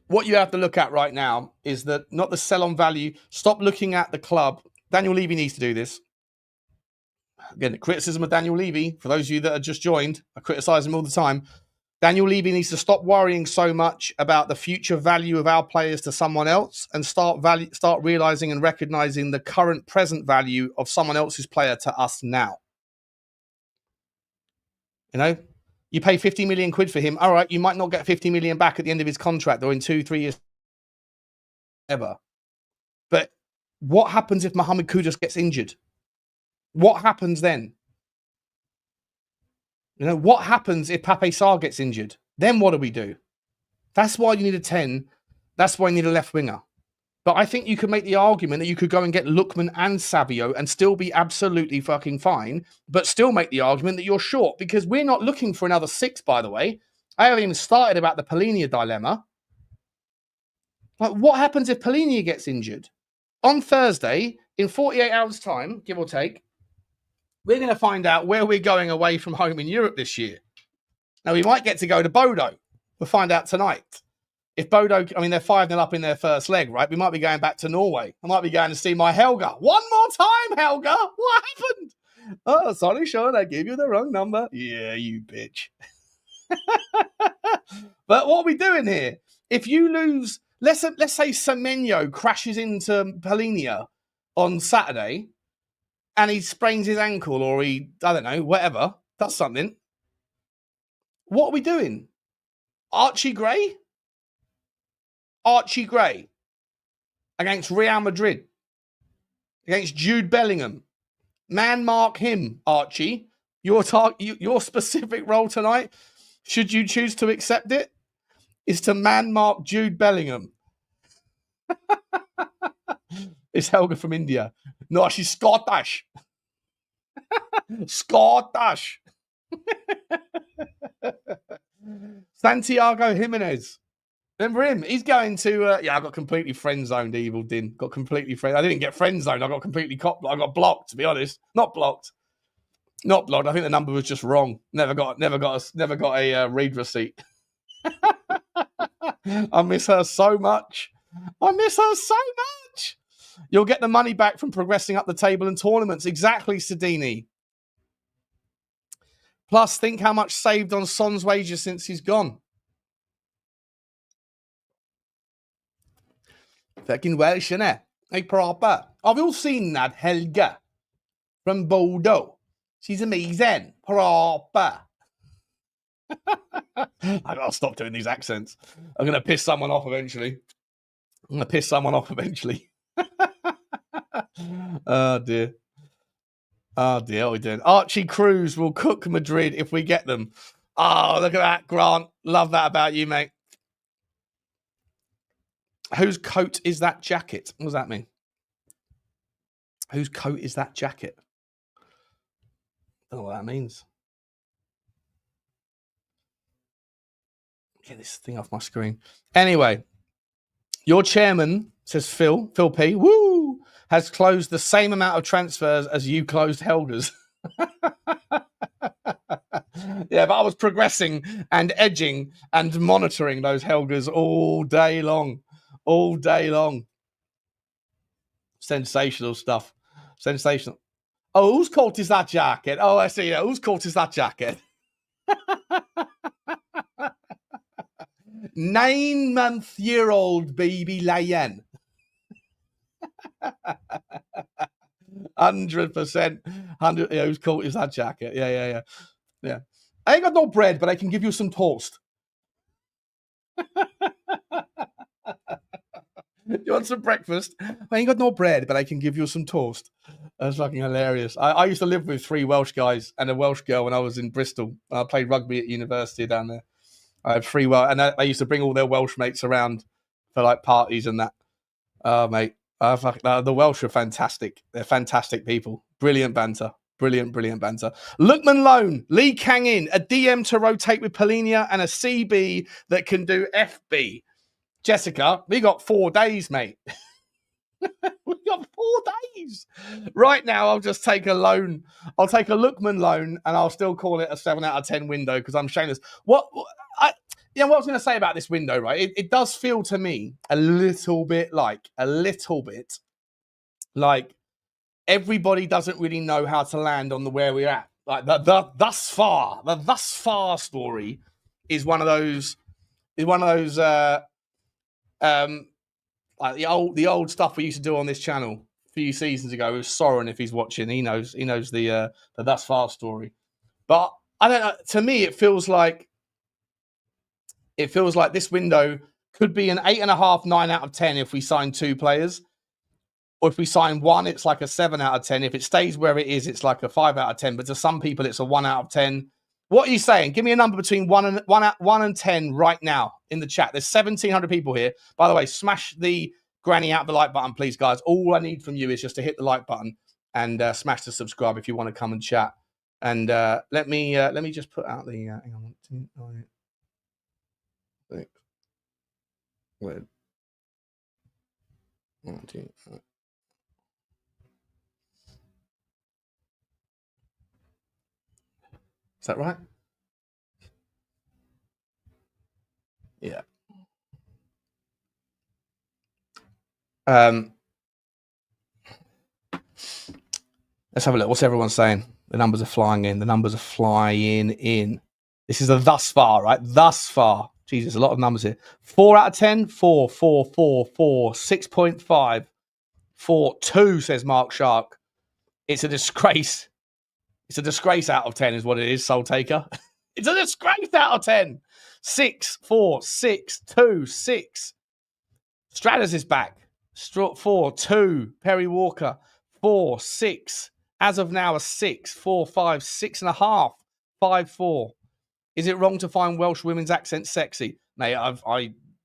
A: what you have to look at right now is that not the sell-on value. Stop looking at the club. Daniel Levy needs to do this. Again, the criticism of Daniel Levy, for those of you that have just joined, I criticize him all the time. Daniel Levy needs to stop worrying so much about the future value of our players to someone else and start realizing and recognizing the current present value of someone else's player to us now. You know, you pay 50 million quid for him. All right, you might not get 50 million back at the end of his contract or in 2-3 years ever. But what happens if Mohamed Kudus gets injured? What happens then? You know, what happens if Pape Sarr gets injured? Then what do we do? That's why you need a 10. That's why you need a left winger. But I think you could make the argument that you could go and get Lookman and Savio and still be absolutely fucking fine, but still make the argument that you're short because we're not looking for another 6, by the way. I haven't even started about the Polinia dilemma. Like, what happens if Polinia gets injured? On Thursday, in 48 hours' time, give or take, we're going to find out where we're going away from home in Europe this year. Now, we might get to go to Bodo. We'll find out tonight. If Bodo, I mean, they're 5-0 up in their first leg, right? We might be going back to Norway. I might be going to see my Helga. One more time, Helga. What happened? Oh, sorry, Sean. I gave you the wrong number. Yeah, you bitch. But what are we doing here? If you lose, let's say Semenyo crashes into Polinia on Saturday, and he sprains his ankle or I don't know, whatever, that's something. What are we doing? Archie Gray? Archie Gray against Real Madrid, against Jude Bellingham. Man mark him, Archie. Your specific role tonight, should you choose to accept it, is to man mark Jude Bellingham. It's Helga from India. No, she's Scottish. Scottish. Santiago Jimenez. Remember him? He's going to... I got completely friend-zoned, Evil Din. Got completely friend... I didn't get friend-zoned. I got completely I got blocked, to be honest. Not blocked. Not blocked. I think the number was just wrong. Never got a read receipt. I miss her so much. You'll get the money back from progressing up the table in tournaments. Exactly, Sedini. Plus, think how much saved on Son's wages since he's gone. Fucking Welsh, innit? Hey, proper. Have you all seen that Helga from Bordeaux? She's amazing. Proper. I gotta stop doing these accents. I'm gonna piss someone off eventually. Oh dear. Oh dear, what are we doing? Archie Cruz will cook Madrid if we get them. Oh, look at that, Grant. Love that about you, mate. Whose coat is that jacket? What does that mean? Whose coat is that jacket? I don't know what that means. Get this thing off my screen. Anyway, your chairman, says Phil P, woo, has closed the same amount of transfers as you closed Helga's. Yeah, but I was progressing and edging and monitoring those Helgas all day long. All day long. Sensational stuff. Sensational. Oh, whose coat is that jacket? Oh, I see. Whose coat is that jacket? 9-month-year-old baby lion. 100%. 100. Yeah, whose coat is that jacket? Yeah. I ain't got no bread, but I can give you some toast. You want some breakfast? I ain't got no bread, but I can give you some toast. That's fucking hilarious. I used to live with 3 Welsh guys and a Welsh girl when I was in Bristol. I played rugby at university down there. I had 3 Welsh, and I used to bring all their Welsh mates around for like parties and that. Oh, mate. The Welsh are fantastic. They're fantastic people. Brilliant banter. Brilliant banter. Lookman Loan, Lee Kang In, a DM to rotate with Polinia and a CB that can do FB. Jessica, we got 4 days, mate. We got 4 days. Right now, I'll just take a loan. I'll take a Lookman loan and I'll still call it a 7 out of 10 window because I'm shameless. What I was going to say about this window, right? It does feel to me a little bit like everybody doesn't really know how to land on where we're at. Like the thus far story is one of those like the old stuff we used to do on this channel a few seasons ago with Soren. If he's watching, he knows the thus far story. But I don't know. To me, it feels like this window could be an 8.5, 9 out of 10 if we sign 2 players. Or if we sign 1, it's like a 7 out of 10. If it stays where it is, it's like a 5 out of 10. But to some people, it's a 1 out of 10. What are you saying? Give me a number between 1 and 10 right now in the chat. There's 1,700 people here. By the way, smash the granny out the like button, please, guys. All I need from you is just to hit the like button and smash the subscribe if you want to come and chat. And let me just put out the hang on. 1, 2, 9, 6. Wait. 1, 2. Is that right? Yeah. Let's have a look. What's everyone saying? The numbers are flying in. This is a thus far, right? Thus far. Jesus, a lot of numbers here. 4 out of 10. 4, 4, 4, 4. 6.5. 4, 2, says Mark Shark. It's a disgrace. It's a disgrace out of 10 is what it is, Soul Taker. It's a disgrace out of 10. 6, 4, 6, 2, 6. Stratus is back. 4, 2. Perry Walker. 4, 6. As of now, a 6, 4, 5, 6.5. 5, 4. Is it wrong to find Welsh women's accents sexy? Mate,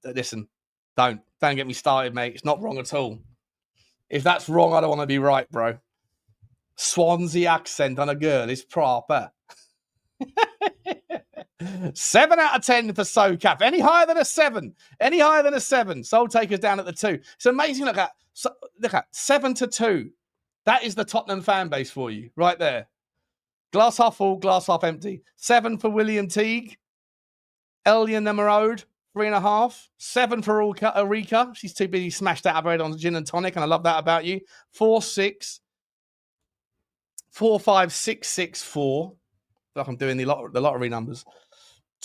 A: listen, don't get me started, mate. It's not wrong at all. If that's wrong, I don't want to be right, bro. Swansea accent on a girl is proper. 7 out of 10 for SoCap. Any higher than a 7. Soul Taker's down at the 2. It's amazing. Look at 7-2. That is the Tottenham fan base for you right there. Glass half full, glass half empty. 7 for William Teague. Elia Nemerode, 3.5. 7 for Ulrika. She's too busy smashed out of bread on gin and tonic, and I love that about you. 4, 6. 4, 5, 6, 6, 4. Like I'm doing the lottery numbers.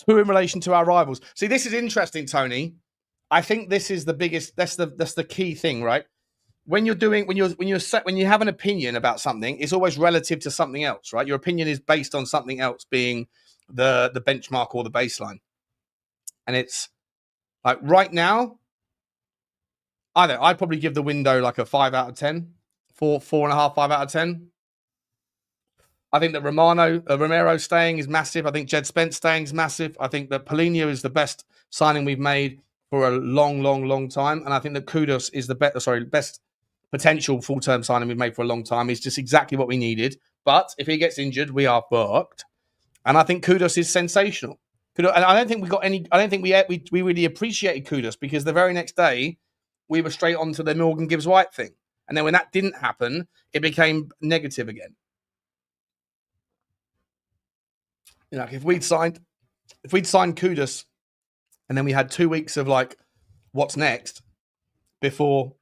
A: 2 in relation to our rivals. See, this is interesting, Tony. I think this is the biggest. That's the key thing, right? when you have an opinion about something, it's always relative to something else, right? Your opinion is based on something else being the benchmark or the baseline. And it's like right now, I'd probably give the window like a 5 out of 10, 4.5, 5 out of 10. I think that Romero staying is massive. I think Jed Spence staying is massive. I think that Paulinho is the best signing we've made for a long time. And I think that Kudus is the best potential full-term signing we've made for a long time. He's just exactly what we needed. But if he gets injured, we are fucked. And I think Kudus is sensational. And I don't think we really appreciated Kudus because the very next day we were straight onto the Morgan Gibbs White thing. And then when that didn't happen, it became negative again. You know, if we'd signed Kudus and then we had 2 weeks of like, what's next before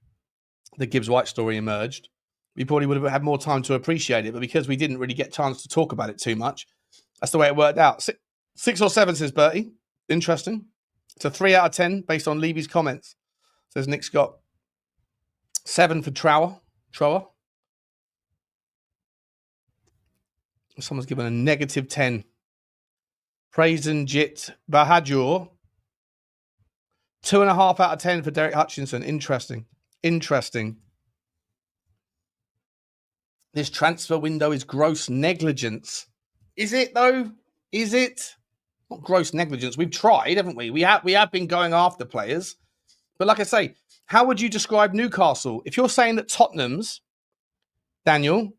A: the Gibbs White story emerged, we probably would have had more time to appreciate it. But because we didn't really get a chance to talk about it too much, that's the way it worked out. 6 or 7, says Bertie. Interesting. It's a 3 out of 10 based on Levy's comments. Says Nick Scott. 7 for Trower. Someone's given a negative 10. Prasenjit Bahadur. 2.5 out of 10 for Derek Hutchinson. Interesting. This transfer window is gross negligence. Is it though? Is it? Not gross negligence. We've tried, haven't we? We have been going after players. But like I say, how would you describe Newcastle? If you're saying that Tottenham's, Daniel,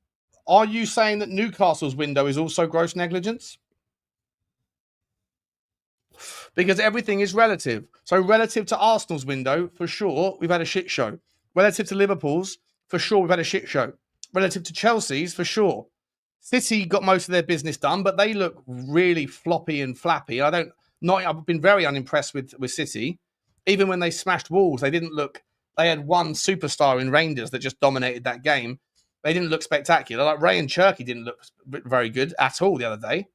A: are you saying that Newcastle's window is also gross negligence? Because everything is relative. So relative to Arsenal's window, for sure, we've had a shit show. Relative to Liverpool's, for sure, we've had a shit show. Relative to Chelsea's, for sure. City got most of their business done, but they look really floppy and flappy. I've been very unimpressed with City. Even when they smashed Wolves, they didn't look. They had one superstar in Rangers that just dominated that game. They didn't look spectacular. Like Ray and Cherky didn't look very good at all the other day.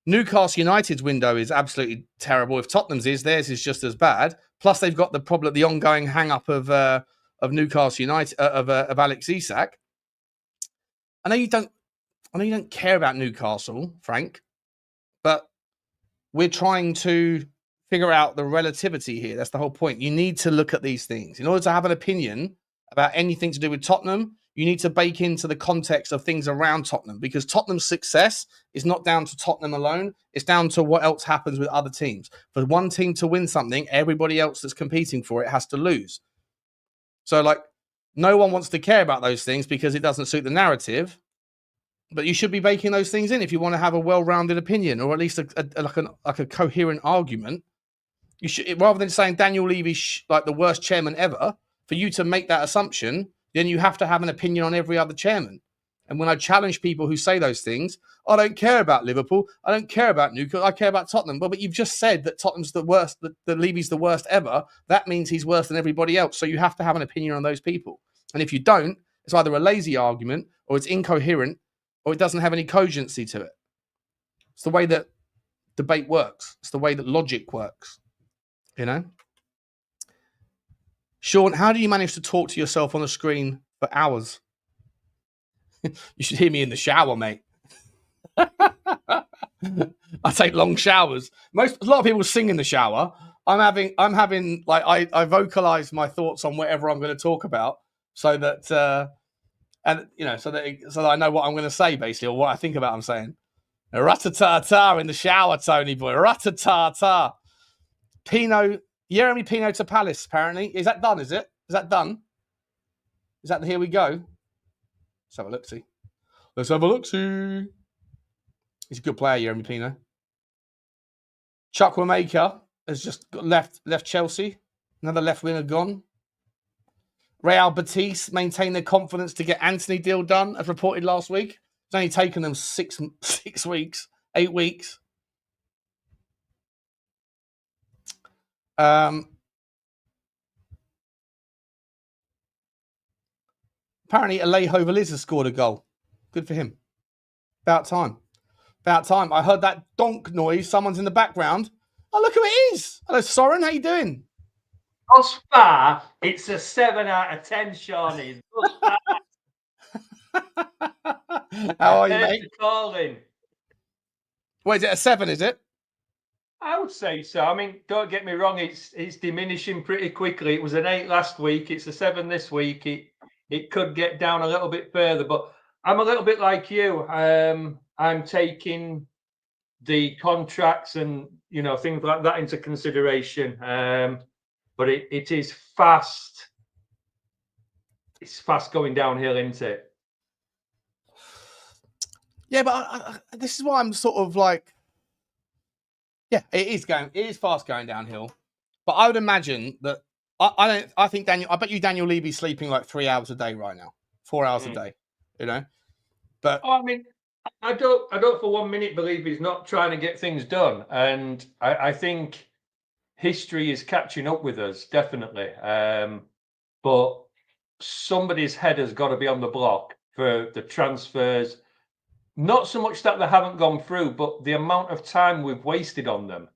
A: Newcastle United's window is absolutely terrible. If Tottenham's is, theirs is just as bad. Plus, they've got the ongoing hang-up of Newcastle United of Alex Isak. I know you don't care about Newcastle, Frank, but we're trying to figure out the relativity here. That's the whole point. You need to look at these things. In order to have an opinion about anything to do with Tottenham, you need to bake into the context of things around Tottenham, because Tottenham's success is not down to Tottenham alone. It's down to what else happens with other teams. For one team to win something, everybody else that's competing for it has to lose. So, like, no one wants to care about those things because it doesn't suit the narrative. But you should be baking those things in if you want to have a well-rounded opinion, or at least a coherent argument. You should, rather than saying Daniel Levy's like the worst chairman ever, for you to make that assumption, then you have to have an opinion on every other chairman. And when I challenge people who say those things, I don't care about Liverpool, I don't care about Newcastle, I care about Tottenham. But you've just said that Tottenham's the worst, that Levy's the worst ever. That means he's worse than everybody else. So you have to have an opinion on those people. And if you don't, it's either a lazy argument, or it's incoherent, or it doesn't have any cogency to it. It's the way that debate works. It's the way that logic works. You know? Sean, how do you manage to talk to yourself on the screen for hours? You should hear me in the shower, mate. I take long showers. A lot of people sing in the shower. I'm having like I vocalize my thoughts on whatever I'm going to talk about, so that and you know, so that I know what I'm going to say, basically, or what I think about I'm saying. Rat-a-ta-ta in the shower, Tony boy. Rat-a-ta-ta. Jeremy Pino to Palace, apparently. Is that done, is it? Is that done? Is that the here we go? Let's have a look-see. Let's have a look-see. He's a good player, Jeremy Pino. Chuck Wamaker has just left Chelsea. Another left winger gone. Real Betis maintain their confidence to get Anthony deal done, as reported last week. It's only taken them 6 weeks, 8 weeks. Apparently, Alejo Veliz has scored a goal. Good for him. About time. About time. I heard that donk noise. Someone's in the background. Oh, look who it is. Hello, Soren. How you doing?
C: Thus far, it's a 7 out of 10, Shawnee. Thus far,
A: How are
C: I
A: you,
C: heard
A: mate?
C: the calling.
A: What is it? A 7, is it?
C: I would say so. I mean, don't get me wrong, it's diminishing pretty quickly. It was an 8 last week, it's a 7 this week. It could get down a little bit further, but I'm a little bit like you. I'm taking the contracts and things like that into consideration. But it is fast. It's fast going downhill, isn't it?
A: Yeah, but this is why I'm sort of like, yeah, it is fast going downhill. But I would imagine that I bet you Daniel Levy's sleeping like 3 hours a day right now, 4 hours a day, But
C: I mean, I don't for 1 minute believe he's not trying to get things done, and I think history is catching up with us definitely. But somebody's head has got to be on the block for the transfers. Not so much that they haven't gone through, but the amount of time we've wasted on them.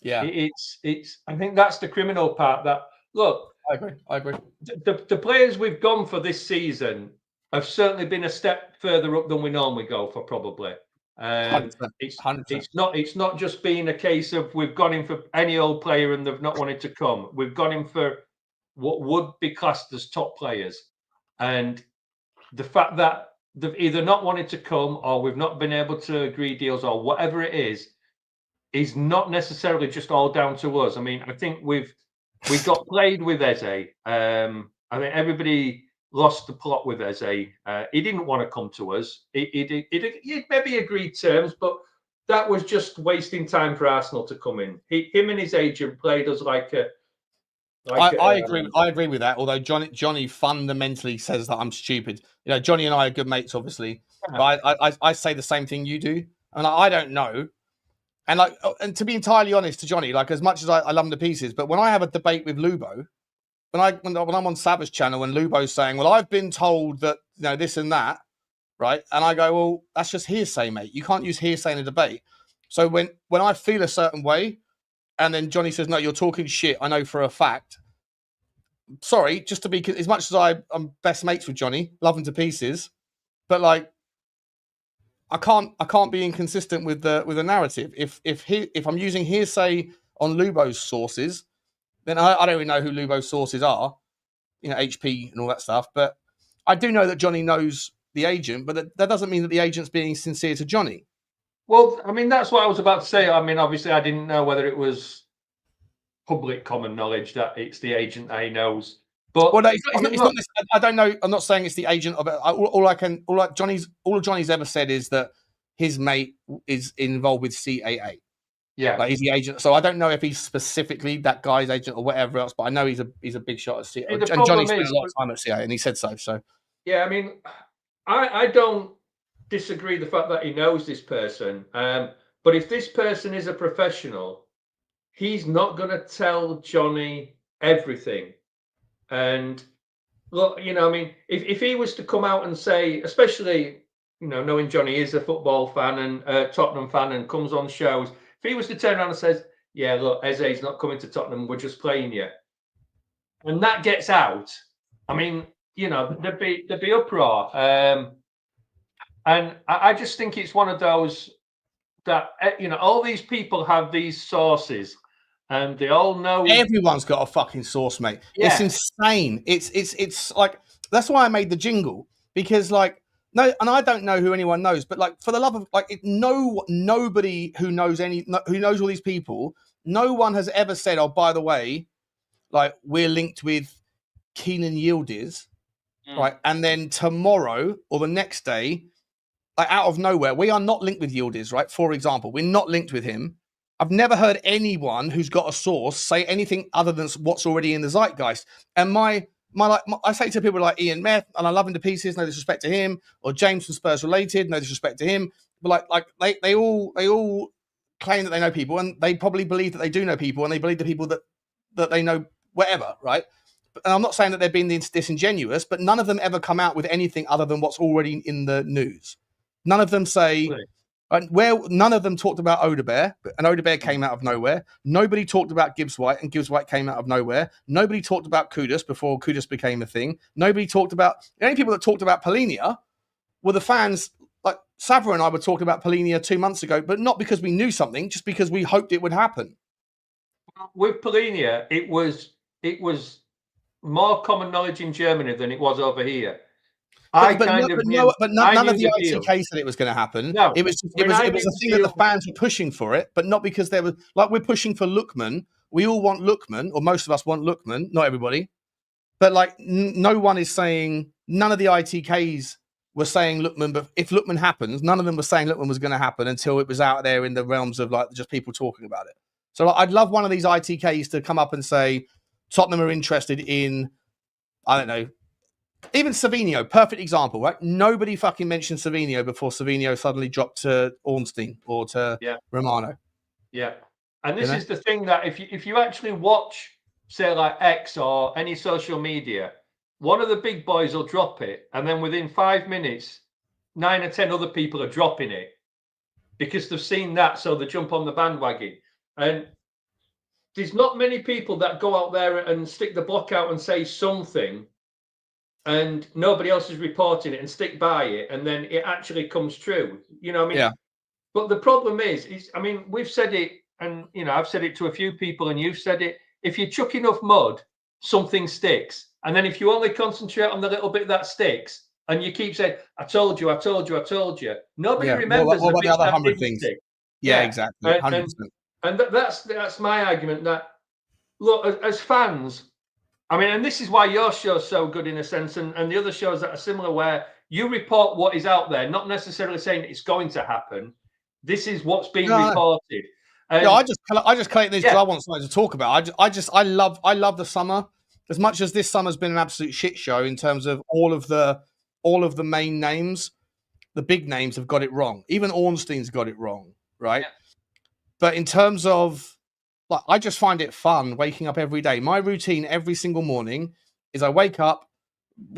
A: yeah,
C: It's. I think that's the criminal part. That look,
A: I agree.
C: the players we've gone for this season have certainly been a step further up than we normally go for, probably.
A: 100%.
C: It's not just been a case of we've gone in for any old player and they've not wanted to come. We've gone in for what would be classed as top players, and the fact that they've either not wanted to come or we've not been able to agree deals or whatever it is not necessarily just all down to us. I mean, I think we got played with Eze. I think everybody lost the plot with Eze. He didn't want to come to us. He maybe agreed terms, but that was just wasting time for Arsenal to come in. Him and his agent played us like a.
A: I agree. I agree with that. Although Johnny fundamentally says that I'm stupid. Johnny and I are good mates, obviously. But I say the same thing you do, and I don't know. And to be entirely honest to Johnny, like as much as I love him to pieces, but when I have a debate with Lubo, when I'm on Savage channel and Lubo's saying, "Well, I've been told that this and that," right? And I go, "Well, that's just hearsay, mate. You can't use hearsay in a debate." So when I feel a certain way, and then Johnny says, "No, you're talking shit. I know for a fact." Sorry, just to be as much as I'm best mates with Johnny, love him to pieces, but like I can't be inconsistent with the narrative. If I'm using hearsay on Lubo's sources, then I don't even know who Lubo's sources are, HP and all that stuff. But I do know that Johnny knows the agent, but that doesn't mean that the agent's being sincere to Johnny.
C: Well, I mean, that's what I was about to say. I mean, obviously, I didn't know whether it was public common knowledge that it's the agent that he knows. But
A: well, no, it's not. I don't know. I'm not saying it's the agent of it. All Johnny's ever said is that his mate is involved with CAA.
C: Yeah,
A: like he's the agent. So I don't know if he's specifically that guy's agent or whatever else. But I know he's a big shot at CAA. And Johnny spent a lot of time at CAA, and he said so. So
C: yeah, I mean, I don't disagree the fact that he knows this person. But if this person is a professional, he's not going to tell Johnny everything. And look, I mean, if he was to come out and say, especially, knowing Johnny is a football fan and Tottenham fan and comes on shows, if he was to turn around and says, "Yeah, look, Eze's not coming to Tottenham, we're just playing you," and that gets out, I mean, there'd be uproar. And I just think it's one of those that all these people have these sources. And they all know.
A: Everyone's got a fucking source, mate. Yeah. It's insane. It's like that's why I made the jingle, because like no, and I don't know who anyone knows, but like for the love of nobody who knows all these people, no one has ever said, "Oh, by the way, like we're linked with Keenan Yildiz," right? And then tomorrow or the next day, like out of nowhere, we are not linked with Yildiz, right? For example, we're not linked with him. I've never heard anyone who's got a source say anything other than what's already in the zeitgeist. And I say to people like Ian Meth, and I love him to pieces, no disrespect to him, or James from Spurs Related, no disrespect to him. But they all claim that they know people, and they probably believe that they do know people, and they believe the people that they know, whatever, right? And I'm not saying that they're being disingenuous, but none of them ever come out with anything other than what's already in the news. None of them say, And where none of them talked about Odebear, and Odebear came out of nowhere. Nobody talked about Gibbs White, and Gibbs White came out of nowhere. Nobody talked about Kudus before Kudus became a thing. Nobody talked about the only people that talked about Polinia were the fans. Like Savra and I were talking about Polinia 2 months ago, but not because we knew something, just because we hoped it would happen.
C: With Polinia, it was more common knowledge in Germany than it was over here.
A: But none of the ITKs said it was going to happen.
C: No,
A: it was a thing that the fans were pushing for it, but not because they were like we're pushing for Lookman. We all want Lookman, or most of us want Lookman, not everybody. But like no one is saying, none of the ITKs were saying Lookman, but if Lookman happens, none of them were saying Lookman was going to happen until it was out there in the realms of like just people talking about it. So like, I'd love one of these ITKs to come up and say Tottenham are interested in, I don't know, even Savinho, perfect example, right? Nobody fucking mentioned Savinho before Savinho suddenly dropped to Ornstein or to Romano.
C: Yeah. And this is the thing that if you actually watch, say, like X or any social media, one of the big boys will drop it, and then within 5 minutes, 9 or 10 other people are dropping it because they've seen that, so they jump on the bandwagon. And there's not many people that go out there and stick the block out and say something, and nobody else is reporting it and stick by it, and then it actually comes true. You know what I mean?
A: Yeah.
C: But the problem is, I mean, we've said it, and you know, I've said it to a few people, and you've said it. If you chuck enough mud, something sticks. And then if you only concentrate on the little bit that sticks, and you keep saying, "I told you, I told you, I told you," nobody remembers
A: what about the other 100
C: things.
A: Stick. Yeah, exactly. 100%.
C: And that's my argument. That look, as fans, I mean, and this is why your show's so good in a sense, and the other shows that are similar, where you report what is out there, not necessarily saying it's going to happen. This is what's being reported.
A: Yeah, I just collect this because I want something to talk about. I love the summer as much as this summer's been an absolute shit show in terms of all of the main names. The big names have got it wrong. Even Ornstein's got it wrong, right? Yeah. But in terms of like, I just find it fun waking up every day. My routine every single morning is I wake up,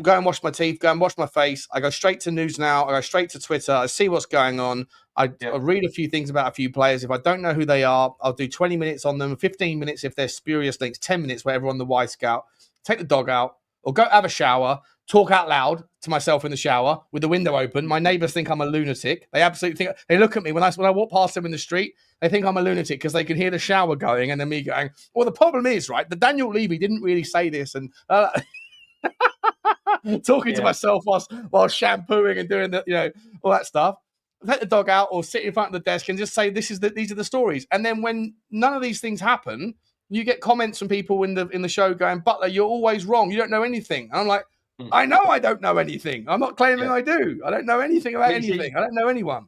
A: go and wash my teeth, go and wash my face. I go straight to News Now. I go straight to Twitter. I see what's going on. I read a few things about a few players. If I don't know who they are, I'll do 20 minutes on them, 15 minutes if they're spurious links, 10 minutes wherever on the Y Scout. Take the dog out or go have a shower, talk out loud to myself in the shower with the window open. My neighbors think I'm a lunatic. They absolutely think, they look at me when I walk past them in the street, they think I'm a lunatic because they can hear the shower going and then me going, well, the problem is, right, the Daniel Levy didn't really say this. And talking to myself while shampooing and doing the, you know, all that stuff. Let the dog out or sit in front of the desk and just say, these are the stories. And then when none of these things happen, you get comments from people in the show going, Butler, you're always wrong. You don't know anything. And I'm like, I know I don't know anything. I'm not claiming I do. I don't know anything about anything. I don't know anyone.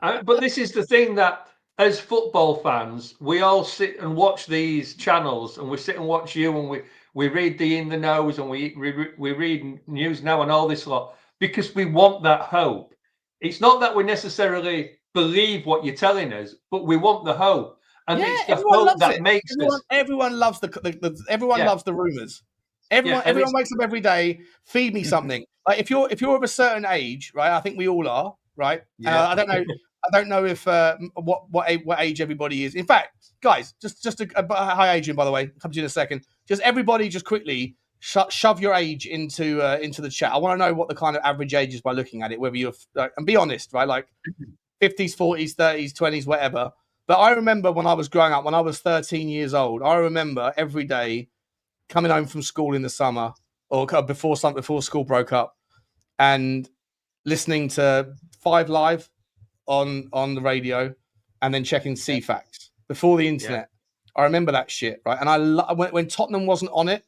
C: But this is the thing that as football fans, we all sit and watch these channels, and we sit and watch you, and we read the In the Knows, and we read News Now and all this lot because we want that hope. It's not that we necessarily believe what you're telling us, but we want the hope. And it's the hope that makes us.
A: Everyone loves loves the rumors. Everyone wakes up every day. Feed me something. Like if you're of a certain age, right? I think we all are, right? I don't know if what age everybody is. In fact, guys, just hi Adrian, by the way, come to you in a second. Just everybody, just quickly shove your age into the chat. I want to know what the kind of average age is by looking at it. Whether you're and be honest, right? Like 50s, 40s, 30s, 20s, whatever. But I remember when I was growing up, when I was 13 years old, I remember every day coming home from school in the summer or before school broke up and listening to 5 Live on the radio and then checking CFAX before the internet. I remember that shit, right? And when Tottenham wasn't on it,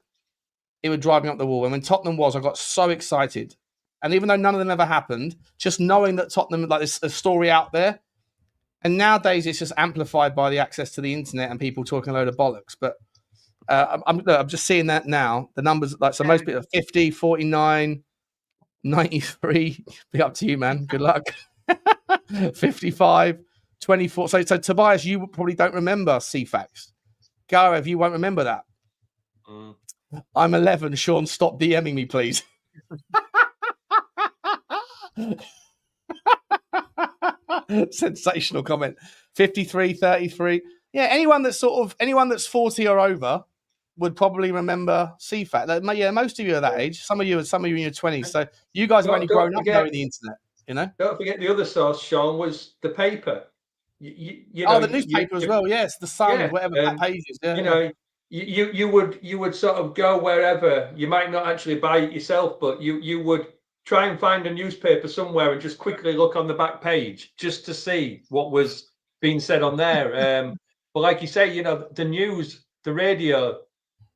A: it would drive me up the wall. And when Tottenham was, I got so excited. And even though none of them ever happened, just knowing that Tottenham, like there's a story out there. And nowadays it's just amplified by the access to the internet and people talking a load of bollocks. But I'm just seeing that now. The numbers, like, so most people are 50, 49, 93. Be up to you, man. Good luck. 55, 24. So Tobias, you probably don't remember CFAX. Garev, you won't remember that. I'm 11. Sean, stop DMing me, please. Sensational comment. 53, 33. Yeah, anyone that's 40 or over would probably remember CFAT. Yeah, most of you are that age. Some of you in your 20s. So you guys have only grown up knowing the internet, you know?
C: Don't forget the other source, Sean, was the paper. You
A: The newspaper as well. Yes, the Sun,
C: yeah,
A: whatever that page is. Yeah,
C: you know, you would sort of go wherever. You might not actually buy it yourself, but you would try and find a newspaper somewhere and just quickly look on the back page just to see what was being said on there. But like you say, you know, the news, the radio,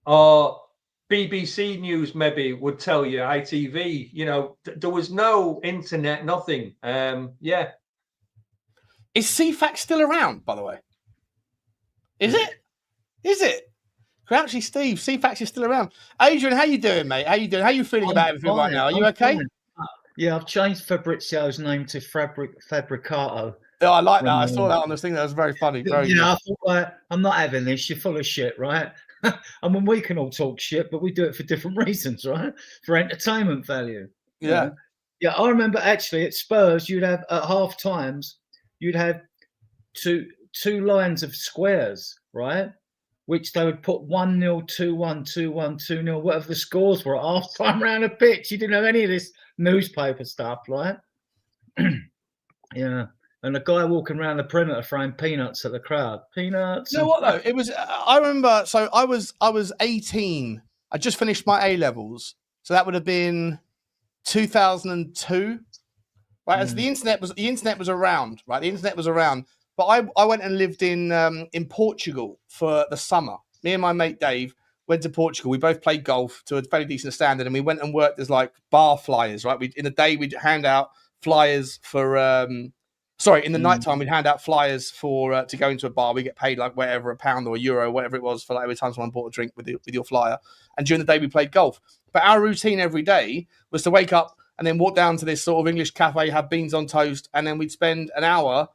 C: or BBC News maybe would tell you, ITV, you know, there was no internet, nothing. Yeah.
A: Is CFAX still around, by the way? Is it? Is it? Crouchy Steve, CFAX is still around. Adrian, how you doing, mate? How you doing? How you feeling about everything right now? Are you okay?
D: Fine. Yeah, I've changed Fabrizio's name to Fabricato.
A: Oh, I like that. I saw that on this thing. That was very funny. Very good.
D: I thought, I'm not having this. You're full of shit, right? I mean, we can all talk shit, but we do it for different reasons, right? For entertainment value.
A: Yeah.
D: Yeah, I remember actually at Spurs, you'd have at half times, you'd have two lines of squares, right? Which they would put 1-0, 2-1, 2-1, 2-0, whatever the scores were at half time around the pitch. You didn't have any of this newspaper stuff, right? Yeah. And a guy walking around the perimeter throwing peanuts at the crowd. Peanuts.
A: You know what though? It was. I remember. So I was 18. I just finished my A levels. So that would have been 2002. Right. As the internet was around. Right. The internet was around. But I went and lived in Portugal for the summer. Me and my mate Dave went to Portugal. We both played golf to a fairly decent standard, and we went and worked as like bar flyers. Right. In the day we'd hand out flyers for. In the nighttime, we'd hand out flyers for to go into a bar. We get paid like whatever, £1 or €1, whatever it was, for like every time someone bought a drink with your flyer. And during the day, we played golf. But our routine every day was to wake up and then walk down to this sort of English cafe, have beans on toast, and then we'd spend an hour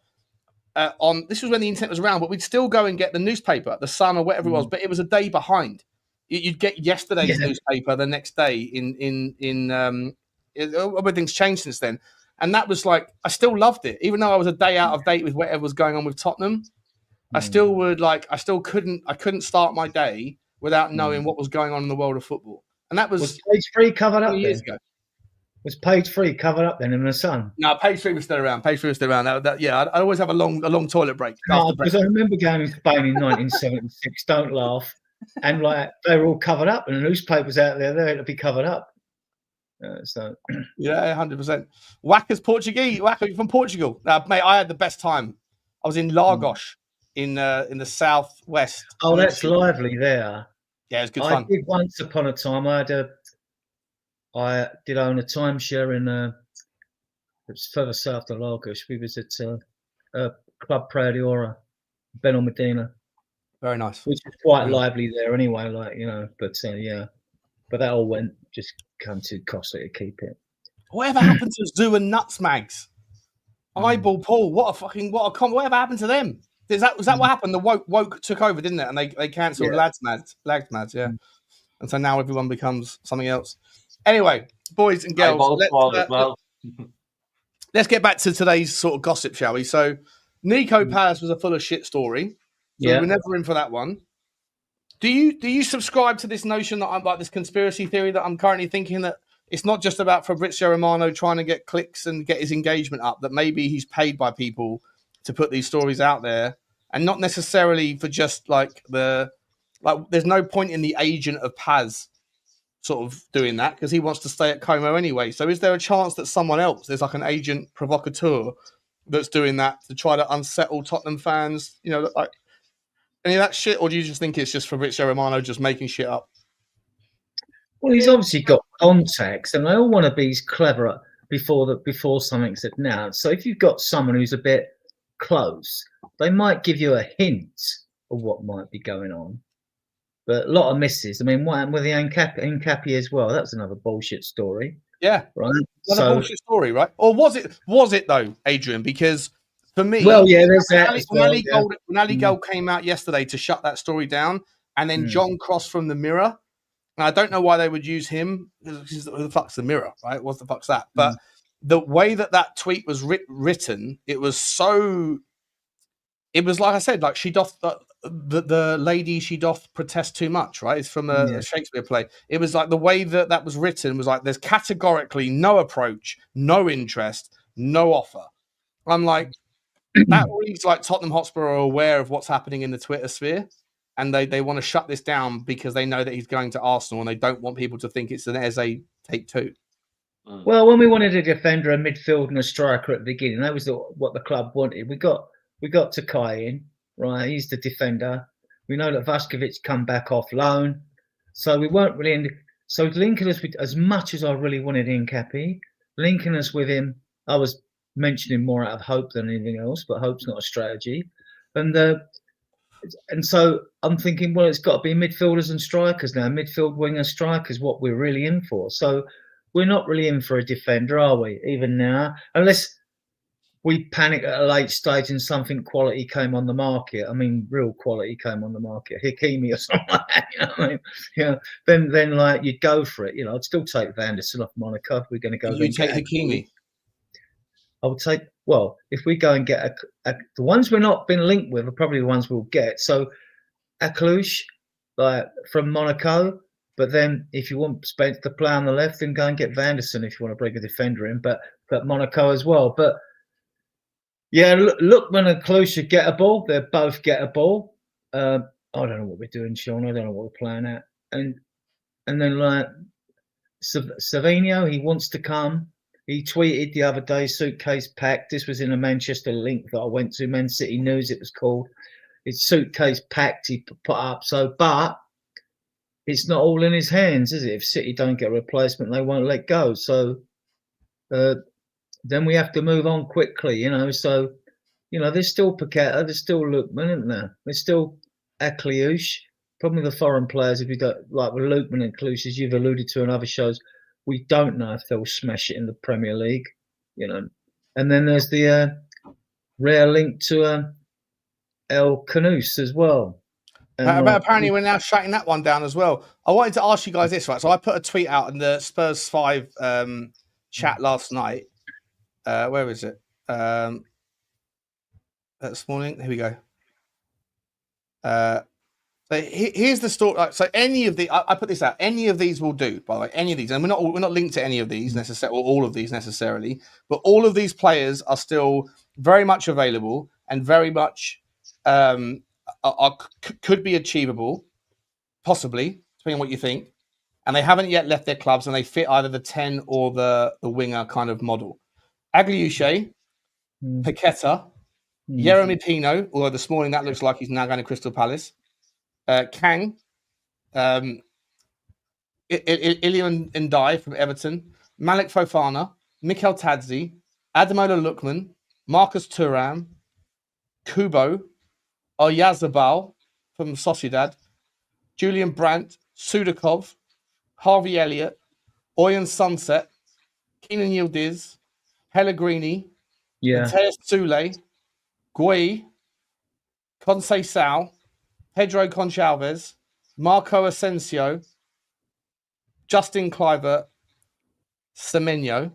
A: on. This was when the internet was around, but we'd still go and get the newspaper, the Sun or whatever it was. But it was a day behind. You'd get yesterday's newspaper the next day. Everything's changed since then. And that was like, I still loved it. Even though I was a day out of date with whatever was going on with Tottenham, I still couldn't start my day without knowing what was going on in the world of football. And that was
D: page 3 covered up
A: years ago.
D: Was page 3 covered up then in the Sun?
A: No, page 3 was still around. I always have a long toilet break.
D: No, because I remember going to Spain in 1976, don't laugh. And like, they were all covered up and the newspapers out there to be covered up.
A: Yeah, 100%. Wacker's Portuguese. Wacker from Portugal, mate. I had the best time. I was in Lagos in the southwest.
D: Oh, that's lively there.
A: Yeah, it was good fun.
D: I did once upon a time. I did own a timeshare in it's further south of Lagos. We was at Club Pradiora, Benel Medina.
A: Very nice.
D: Which is quite lively there anyway. Like but but that all just come too costly to keep it.
A: Whatever happened to Zoo and Nuts Mags? Eyeball Paul, whatever happened to them? Was that what happened? The woke took over, didn't it? And they cancelled Lads Mads, yeah. And so now everyone becomes something else. Anyway, boys and girls, let's get back to today's sort of gossip, shall we? So Nico Palace was a full of shit story. So we were never in for that one. Do you subscribe to this notion that I'm like this conspiracy theory that I'm currently thinking that it's not just about Fabrizio Romano trying to get clicks and get his engagement up, that maybe he's paid by people to put these stories out there and not necessarily for just there's no point in the agent of Paz sort of doing that because he wants to stay at Como anyway. So is there a chance that someone else, there's like an agent provocateur that's doing that to try to unsettle Tottenham fans, like any of that shit, or do you just think it's just Fabrizio Romano just making shit up?
D: Well, he's obviously got contacts, and they all want to be clever before something's announced. So if you've got someone who's a bit close, they might give you a hint of what might be going on. But a lot of misses. I mean, what happened with the Encapi as well? That was another bullshit story.
A: Yeah,
D: right.
A: Another bullshit story, right? Or was it though, Adrian? Because for me,
D: there's that.
A: When Ali Gold came out yesterday to shut that story down, and then John Cross from the Mirror. And I don't know why they would use him. Who the fuck's the Mirror, right? What the fuck's that? But the way that tweet was written, it was like I said, like she doth the lady, she doth protest too much, right? It's from a Shakespeare play. It was like the way that was written was like there's categorically no approach, no interest, no offer. I'm like, that reads like Tottenham Hotspur are aware of what's happening in the Twitter sphere, and they want to shut this down because they know that he's going to Arsenal, and they don't want people to think it's an Eze take two.
D: Well, when we wanted a defender, a midfield, and a striker at the beginning, that was what the club wanted. We got Takai in, right? He's the defender. We know that Vuskovic come back off loan, so we weren't really so linking us with, as much as I really wanted Hincapié, linking us with him. I was mentioning more out of hope than anything else, but hope's not a strategy. And so I'm thinking, well, it's got to be midfielders and strikers now. Midfield, winger, strikers, what we're really in for. So we're not really in for a defender, are we? Even now, unless we panic at a late stage and something quality came on the market. I mean, real quality came on the market, Hakimi or something like that. You know what I mean? Yeah. Then like you'd go for it. You know, I'd still take Vanderson off Monaco. If we're going to go.
A: You take Hakimi.
D: I would take. Well, if we go and get the ones we're not been linked with are probably the ones we'll get. So, Aklush, like from Monaco. But then, if you want Spence to play on the left, then go and get Vanderson if you want to bring a defender in. But Monaco as well. But yeah, Lookman and Klose are gettable. They're both gettable. I don't know what we're doing, Sean. I don't know what we're playing at. And then like Savinho, he wants to come. He tweeted the other day, suitcase packed. This was in a Manchester link that I went to, Man City News it was called. It's suitcase packed, he put up. So, but it's not all in his hands, is it? If City don't get a replacement, they won't let go. So then we have to move on quickly, you know. So, you know, there's still Paqueta, there's still Lookman, isn't there? There's still Akliouche. Probably the foreign players, if you don't, like with Lookman and Klose, as you've alluded to in other shows, we don't know if they'll smash it in the Premier League, you know. And then there's the rare link to El Canouse as well.
A: But apparently we're now shutting that one down as well. I wanted to ask you guys this, right? So I put a tweet out in the Spurs 5 chat last night. Where is it? This morning. Here we go. So here's the story. So any of the, I put this out. Any of these will do. By the way, any of these, and we're not linked to any of these necessarily, or all of these necessarily. But all of these players are still very much available and very much could be achievable, possibly, depending on what you think. And they haven't yet left their clubs, and they fit either the 10 or the winger kind of model. Agliouche, Paqueta, Yeremy Pino, although this morning that looks like he's now going to Crystal Palace. Kang, Ilian Ndiaye from Everton, Malik Fofana, Mikel Tadzi, Ademola Lookman, Marcus Thuram, Kubo, Oyarzabal from Sociedad, Julian Brandt, Sudakov, Harvey Elliott, Oyan Sunset, Kenan Yildiz, Pellegrini, Matheus Sule, Gui, Conceição, Pedro Gonçalves, Marco Asensio, Justin Kluivert, Semenyo.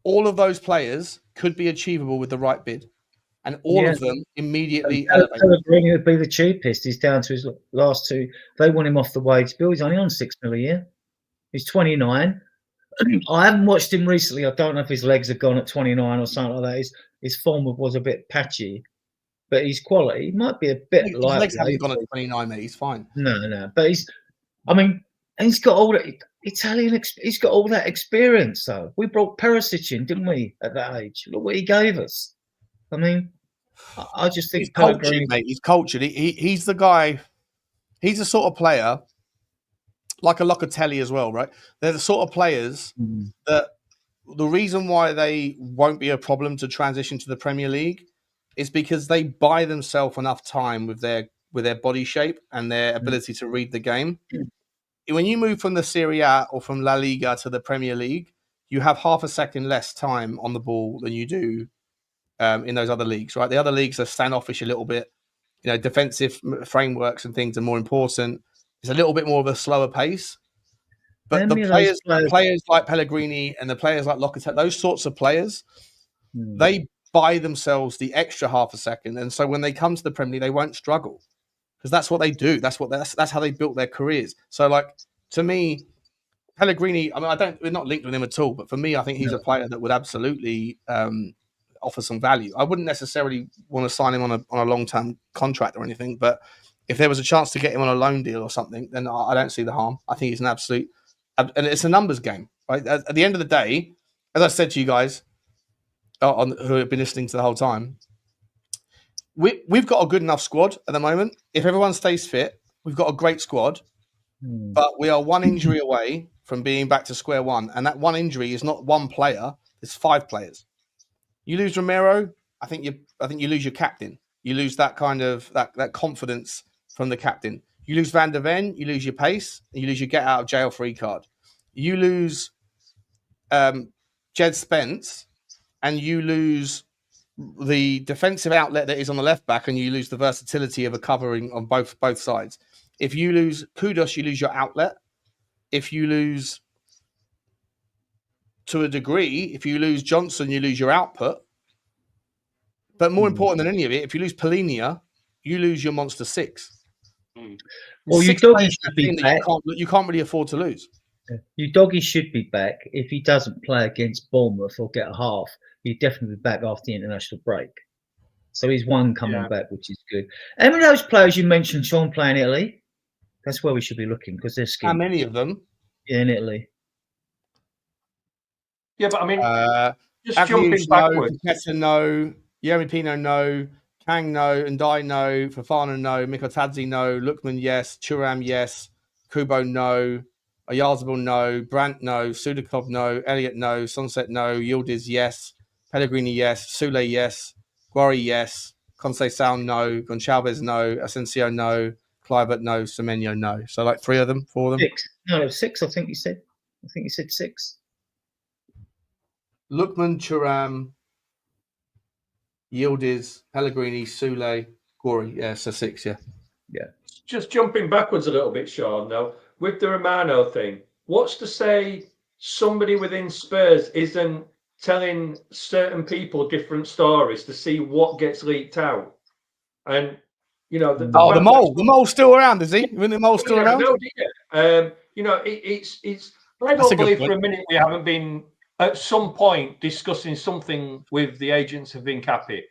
A: All of those players could be achievable with the right bid. And all of them immediately elevated.
D: Pellegrini would be the cheapest. He's down to his last two. They want him off the wage bill. He's only on $6 million a year. He's 29. I haven't watched him recently. I don't know if his legs are gone at 29 or something like that. His form was a bit patchy. But he's quality. He might be a bit
A: his legs haven't gone at 29, mate. He's fine.
D: No. But he's got all that Italian. He's got all that experience. Though we brought Perisic in, didn't we? At that age, look what he gave us. I mean, I just think
A: he's cultured, mate. He's cultured. He's the guy. He's the sort of player, like a Locatelli as well, right? They're the sort of players that the reason why they won't be a problem to transition to the Premier League is because they buy themselves enough time with their body shape and their ability to read the game. When you move from the Serie A or from La Liga to the Premier League, you have half a second less time on the ball than you do in those other leagues, right? The other leagues are standoffish a little bit. You know, defensive frameworks and things are more important. It's a little bit more of a slower pace. But
D: How
A: the
D: many of those
A: players like Pellegrini and the players like Locatelli, those sorts of players,
D: Hmm.
A: they buy themselves the extra half a second, and so when they come to the Premier League, they won't struggle because that's what they do. That's how they built their careers. So, like, to me, Pellegrini, I mean, we're not linked with him at all, but for me, I think he's a player that would absolutely offer some value. I wouldn't necessarily want to sign him on a long-term contract or anything, but if there was a chance to get him on a loan deal or something, then I don't see the harm. I think he's an absolute, and it's a numbers game, right? At the end of the day, as I said to you guys, who have been listening to the whole time, we've got a good enough squad at the moment. If everyone stays fit, we've got a great squad, but we are one injury away from being back to square one. And that one injury is not one player; it's 5 players. You lose Romero, I think you lose your captain. You lose that kind of that confidence from the captain. You lose Van der Ven, you lose your pace, and you lose your get out of jail free card. You lose Jed Spence, and you lose the defensive outlet that is on the left back, and you lose the versatility of a covering on both sides. If you lose Kudos, you lose your outlet. If you lose, to a degree, if you lose Johnson, you lose your output. But more important than any of it, if you lose Polinia, you lose your monster 6.
D: Well,
A: Six
D: Udogie
A: players
D: should
A: in a
D: be
A: team that
D: back.
A: you can't really afford to lose.
D: Udogie should be back. If he doesn't play against Bournemouth or get a half, he'd definitely be back after the international break. So he's one coming back, which is good. How many of those players you mentioned, Sean, play in Italy? That's where we should be looking because they're
A: How
D: skilled.
A: many of them?
D: Yeah, in Italy.
C: Yeah, but I mean, just
A: Agliush,
C: jumping backwards.
A: No, Paqueta, no, Yeremy Pino, no, Kang, no, Ndai, no, Fofana, no, Mikotadze, no, Lookman, yes, Thuram, yes, Kubo, no, Oyarzabal, no, Brandt, no, Sudakov, no, Elliott, no, Sunset, no, Yildiz, yes, Pellegrini, yes, Sule, yes, Guari, yes, Conceição, no, Goncalves, no, Asensio, no, Kluivert, no, Semenyo, no. So like 4 of them.
D: 6. No, 6, I think you said. I think you said 6.
A: Lookman, Thuram, Yildiz, Pellegrini, Sule, Guari. Yeah, so 6, yeah.
D: Yeah.
C: Just jumping backwards a little bit, Sean, though, with the Romano thing, what's to say somebody within Spurs isn't telling certain people different stories to see what gets leaked out? And, you know, the
A: mole's still around, is he? Isn't the mole still around?
C: No, you know, it's. I don't believe for a minute we haven't been at some point discussing something with the agents of Vincapi.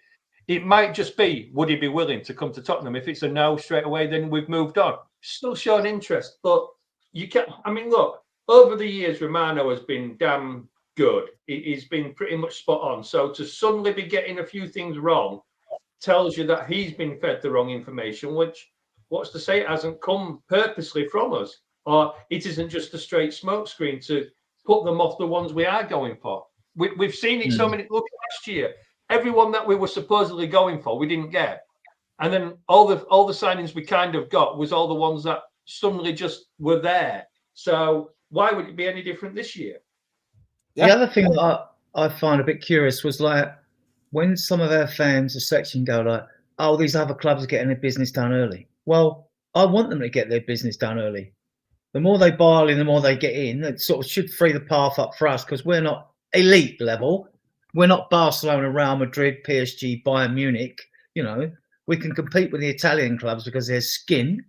C: It might just be, would he be willing to come to Tottenham? If it's a no straight away, then we've moved on. Still showing interest, but you can't. I mean, look, over the years, Romano has been damn good. He's been pretty much spot on. So to suddenly be getting a few things wrong tells you that he's been fed the wrong information, which, what's to say, it hasn't come purposely from us, or it isn't just a straight smokescreen to put them off the ones we are going for. We've seen it so many. Look, last year, everyone that we were supposedly going for, we didn't get, and then all the signings we kind of got was all the ones that suddenly just were there. So why would it be any different this year?
D: Yeah. The other thing that I find a bit curious was like when some of our fans, the section, go like, "Oh, these other clubs are getting their business done early." Well, I want them to get their business done early. The more they buy in, the more they get in. It sort of should free the path up for us because we're not elite level. We're not Barcelona, Real Madrid, PSG, Bayern Munich. You know, we can compete with the Italian clubs because there's skin.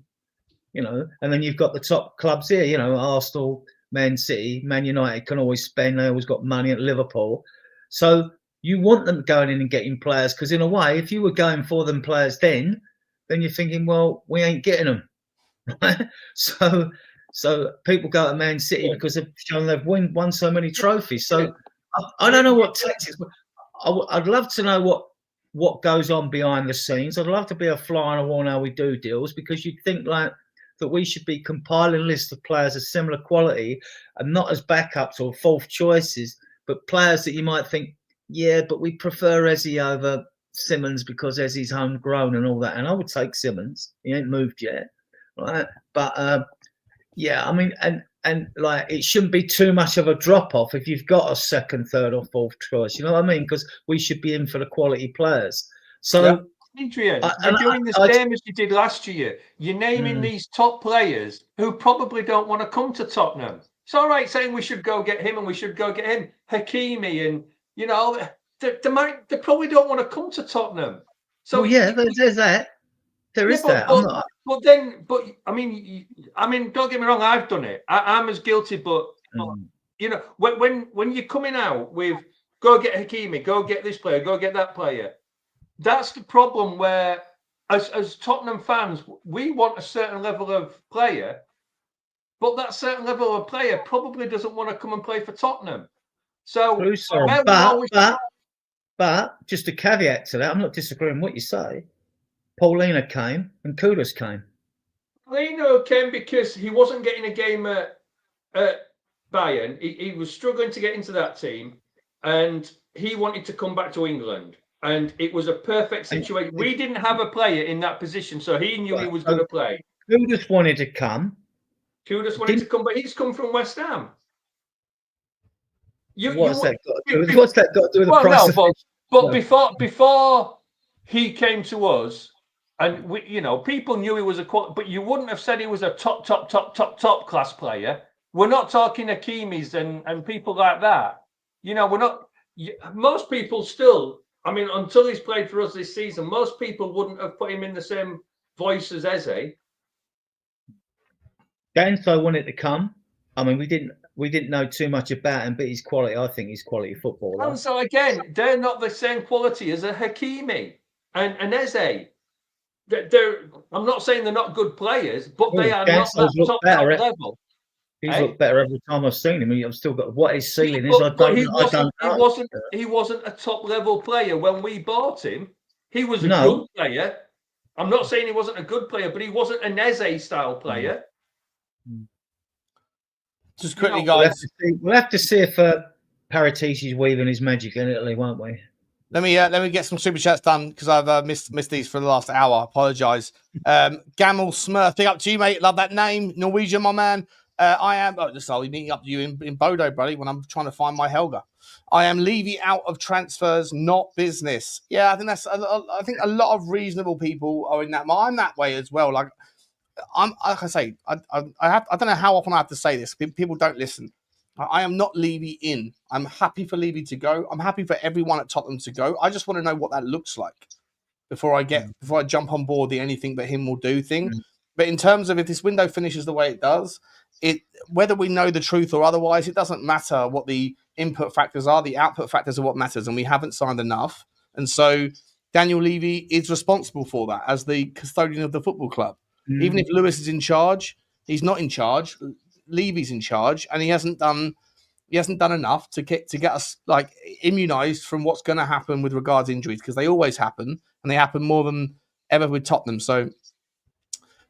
D: You know, and then you've got the top clubs here. You know, Arsenal, Man City, Man United can always spend. They always got money at Liverpool. So you want them going in and getting players because in a way, if you were going for them players then you're thinking, well, we ain't getting them. Right? So people go to Man City because they've shown they've won so many trophies. So I don't know what tactics. I'd love to know what goes on behind the scenes. I'd love to be a fly on the wall how we do deals because you'd think like that we should be compiling lists of players of similar quality and not as backups or fourth choices, but players that you might think, yeah, but we prefer Eze over Simmons because Eze's homegrown and all that. And I would take Simmons. He ain't moved yet, right? But yeah, I mean, and like it shouldn't be too much of a drop off if you've got a second, third, or fourth choice. You know what I mean? Because we should be in for the quality players. So,
C: Adrian, you're doing the same as you did last year. You're naming these top players who probably don't want to come to Tottenham. It's all right saying we should go get him and we should go get him, Hakimi, and you know they probably don't want to come to Tottenham. So
D: well, yeah, there's that. There is that. I'm not.
C: But I mean, don't get me wrong. I've done it. I'm as guilty, but you know, when you're coming out with go get Hakimi, go get this player, go get that player, that's the problem. Where as Tottenham fans, we want a certain level of player, but that certain level of player probably doesn't want to come and play for Tottenham. So,
D: but just a caveat to that, I'm not disagreeing with what you say. Paulina came and Kudus came.
C: Paulina came because he wasn't getting a game at Bayern. He was struggling to get into that team, and he wanted to come back to England. And it was a perfect situation. We didn't have a player in that position, so he knew he was going to play.
D: Kudus wanted to come.
C: Kudus wanted to come, but he's come from West Ham.
D: What's that got to do with the price?
C: But before he came to us, and we, you know, people knew he was but you wouldn't have said he was a top class player. We're not talking Hakimis and people like that. You know, we're not. Most people still. I mean, until he's played for us this season, most people wouldn't have put him in the same voice as Eze.
D: Ganso wanted to come. I mean, we didn't know too much about him, but he's quality. I think he's quality footballer.
C: And so again, they're not the same quality as a Hakimi and Eze. I'm not saying they're not good players, but they are not that top level.
D: He's looked better every time I've seen him. I've still got what his ceiling is.
C: He wasn't a top level player when we bought him. He was a good player. I'm not saying he wasn't a good player, but he wasn't an Eze style player.
A: Just quickly, guys.
D: We'll have to see if Paratisi's weaving his magic in Italy, won't we?
A: Let me get some super chats done because I've missed these for the last hour. I apologise. Gamel Smurf, big up to you, mate. Love that name, Norwegian, my man. I am. I'll be meeting up to you in Bodo, buddy, when I'm trying to find my Helga. I am Levy out of transfers, not business. Yeah, I think I think a lot of reasonable people are in that. I'm that way as well. Like I say, I don't know how often I have to say this. People don't listen. I am not Levy in. I'm happy for Levy to go. I'm happy for everyone at Tottenham to go. I just want to know what that looks like before I jump on board the anything but him will do thing. But in terms of if this window finishes the way it does, whether we know the truth or otherwise, it doesn't matter what the input factors are. The output factors are what matters, and we haven't signed enough. And so Daniel Levy is responsible for that as the custodian of the football club. Even if Lewis is in charge, he's not in charge. Levy's in charge, and he hasn't done enough to get us like immunized from what's going to happen with regards to injuries, because they always happen, and they happen more than ever with Tottenham. So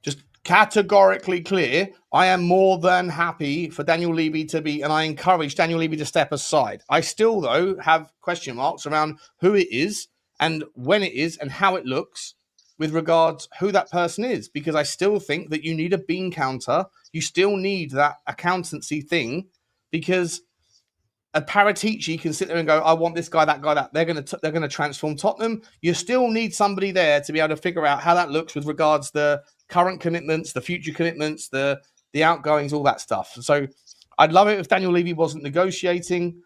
A: just categorically clear, I am more than happy for Daniel Levy to be, and I encourage Daniel Levy to step aside. I still, though, have question marks around who it is and when it is and how it looks with regards who that person is, because I still think that you need a bean counter. You still need that accountancy thing, because a Paratici can sit there and go, I want this guy, that guy, that. They're going to transform Tottenham. You still need somebody there to be able to figure out how that looks with regards to the current commitments, the future commitments, the outgoings, all that stuff. So I'd love it if Daniel Levy wasn't negotiating,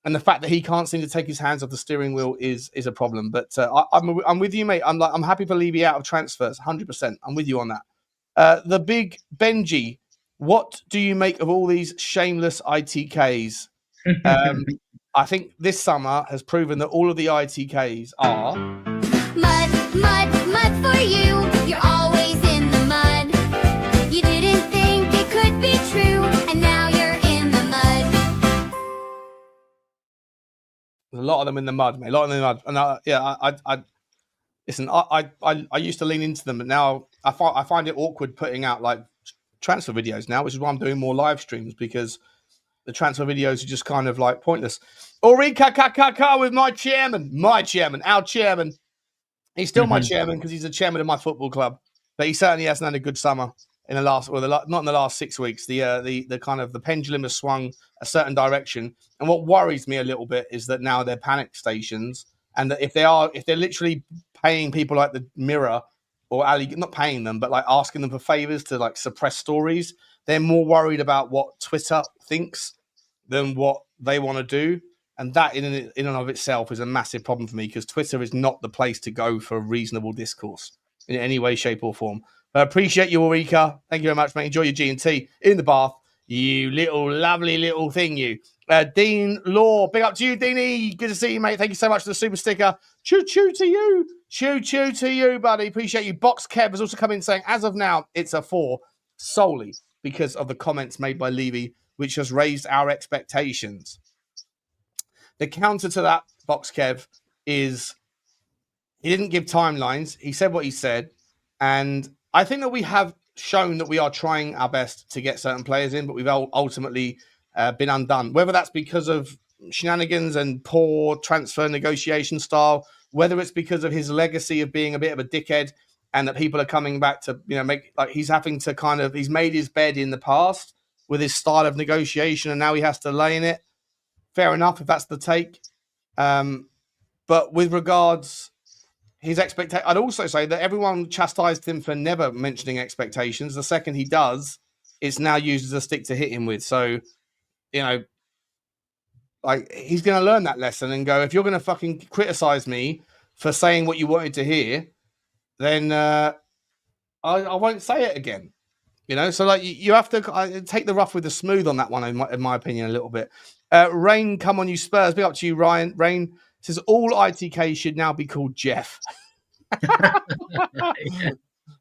A: and the fact that he can't seem to take his hands off the steering wheel is a problem. But I'm with you, mate. I'm happy for Levy out of transfers, 100%. I'm with you on that. The big Benji, what do you make of all these shameless ITKs? I think this summer has proven that all of the ITKs are
E: mud for you. You're always in the mud. You didn't think it could be true, and now you're in the mud.
A: There's a lot of them in the mud, mate. A lot of them in the mud. And I listen. I used to lean into them, but now I find it awkward putting out like transfer videos now, which is why I'm doing more live streams, because the transfer videos are just kind of like pointless. Orika with my chairman, our chairman. He's still my chairman because he's the chairman of my football club, but he certainly hasn't had a good summer in the last, not in the last 6 weeks. The kind of the pendulum has swung a certain direction, and what worries me a little bit is that now they're panic stations, and that if they're literally paying people like the Mirror or not paying them, but like asking them for favors to like suppress stories. They're more worried about what Twitter thinks than what they want to do. And that in and of itself is a massive problem for me, because Twitter is not the place to go for reasonable discourse in any way, shape or form. But I appreciate you, Ulrika. Thank you very much, mate. Enjoy your G&T in the bath. You little lovely little thing, you. Dean Law, big up to you, Deanie. Good to see you, mate. Thank you so much for the super sticker. Choo choo to you. Choo choo to you, buddy. Appreciate you. Box Kev has also come in saying, as of now, it's a 4 solely because of the comments made by Levy, which has raised our expectations. The counter to that, Box Kev, is he didn't give timelines. He said what he said. And I think that we have shown that we are trying our best to get certain players in, but we've ultimately been undone. Whether that's because of shenanigans and poor transfer negotiation style, whether it's because of his legacy of being a bit of a dickhead and that people are coming back to, make like he's having to he's made his bed in the past with his style of negotiation and now he has to lay in it. Fair enough if that's the take. But with regards his expectation, I'd also say that everyone chastised him for never mentioning expectations. The second he does, it's now used as a stick to hit him with. So, like he's going to learn that lesson and go, if you're going to fucking criticize me for saying what you wanted to hear, then I won't say it again. So like you have to take the rough with the smooth on that one, in my opinion, a little bit. Rain, come on, you Spurs. Big up to you, Ryan. Rain says all ITKs should now be called Jeff.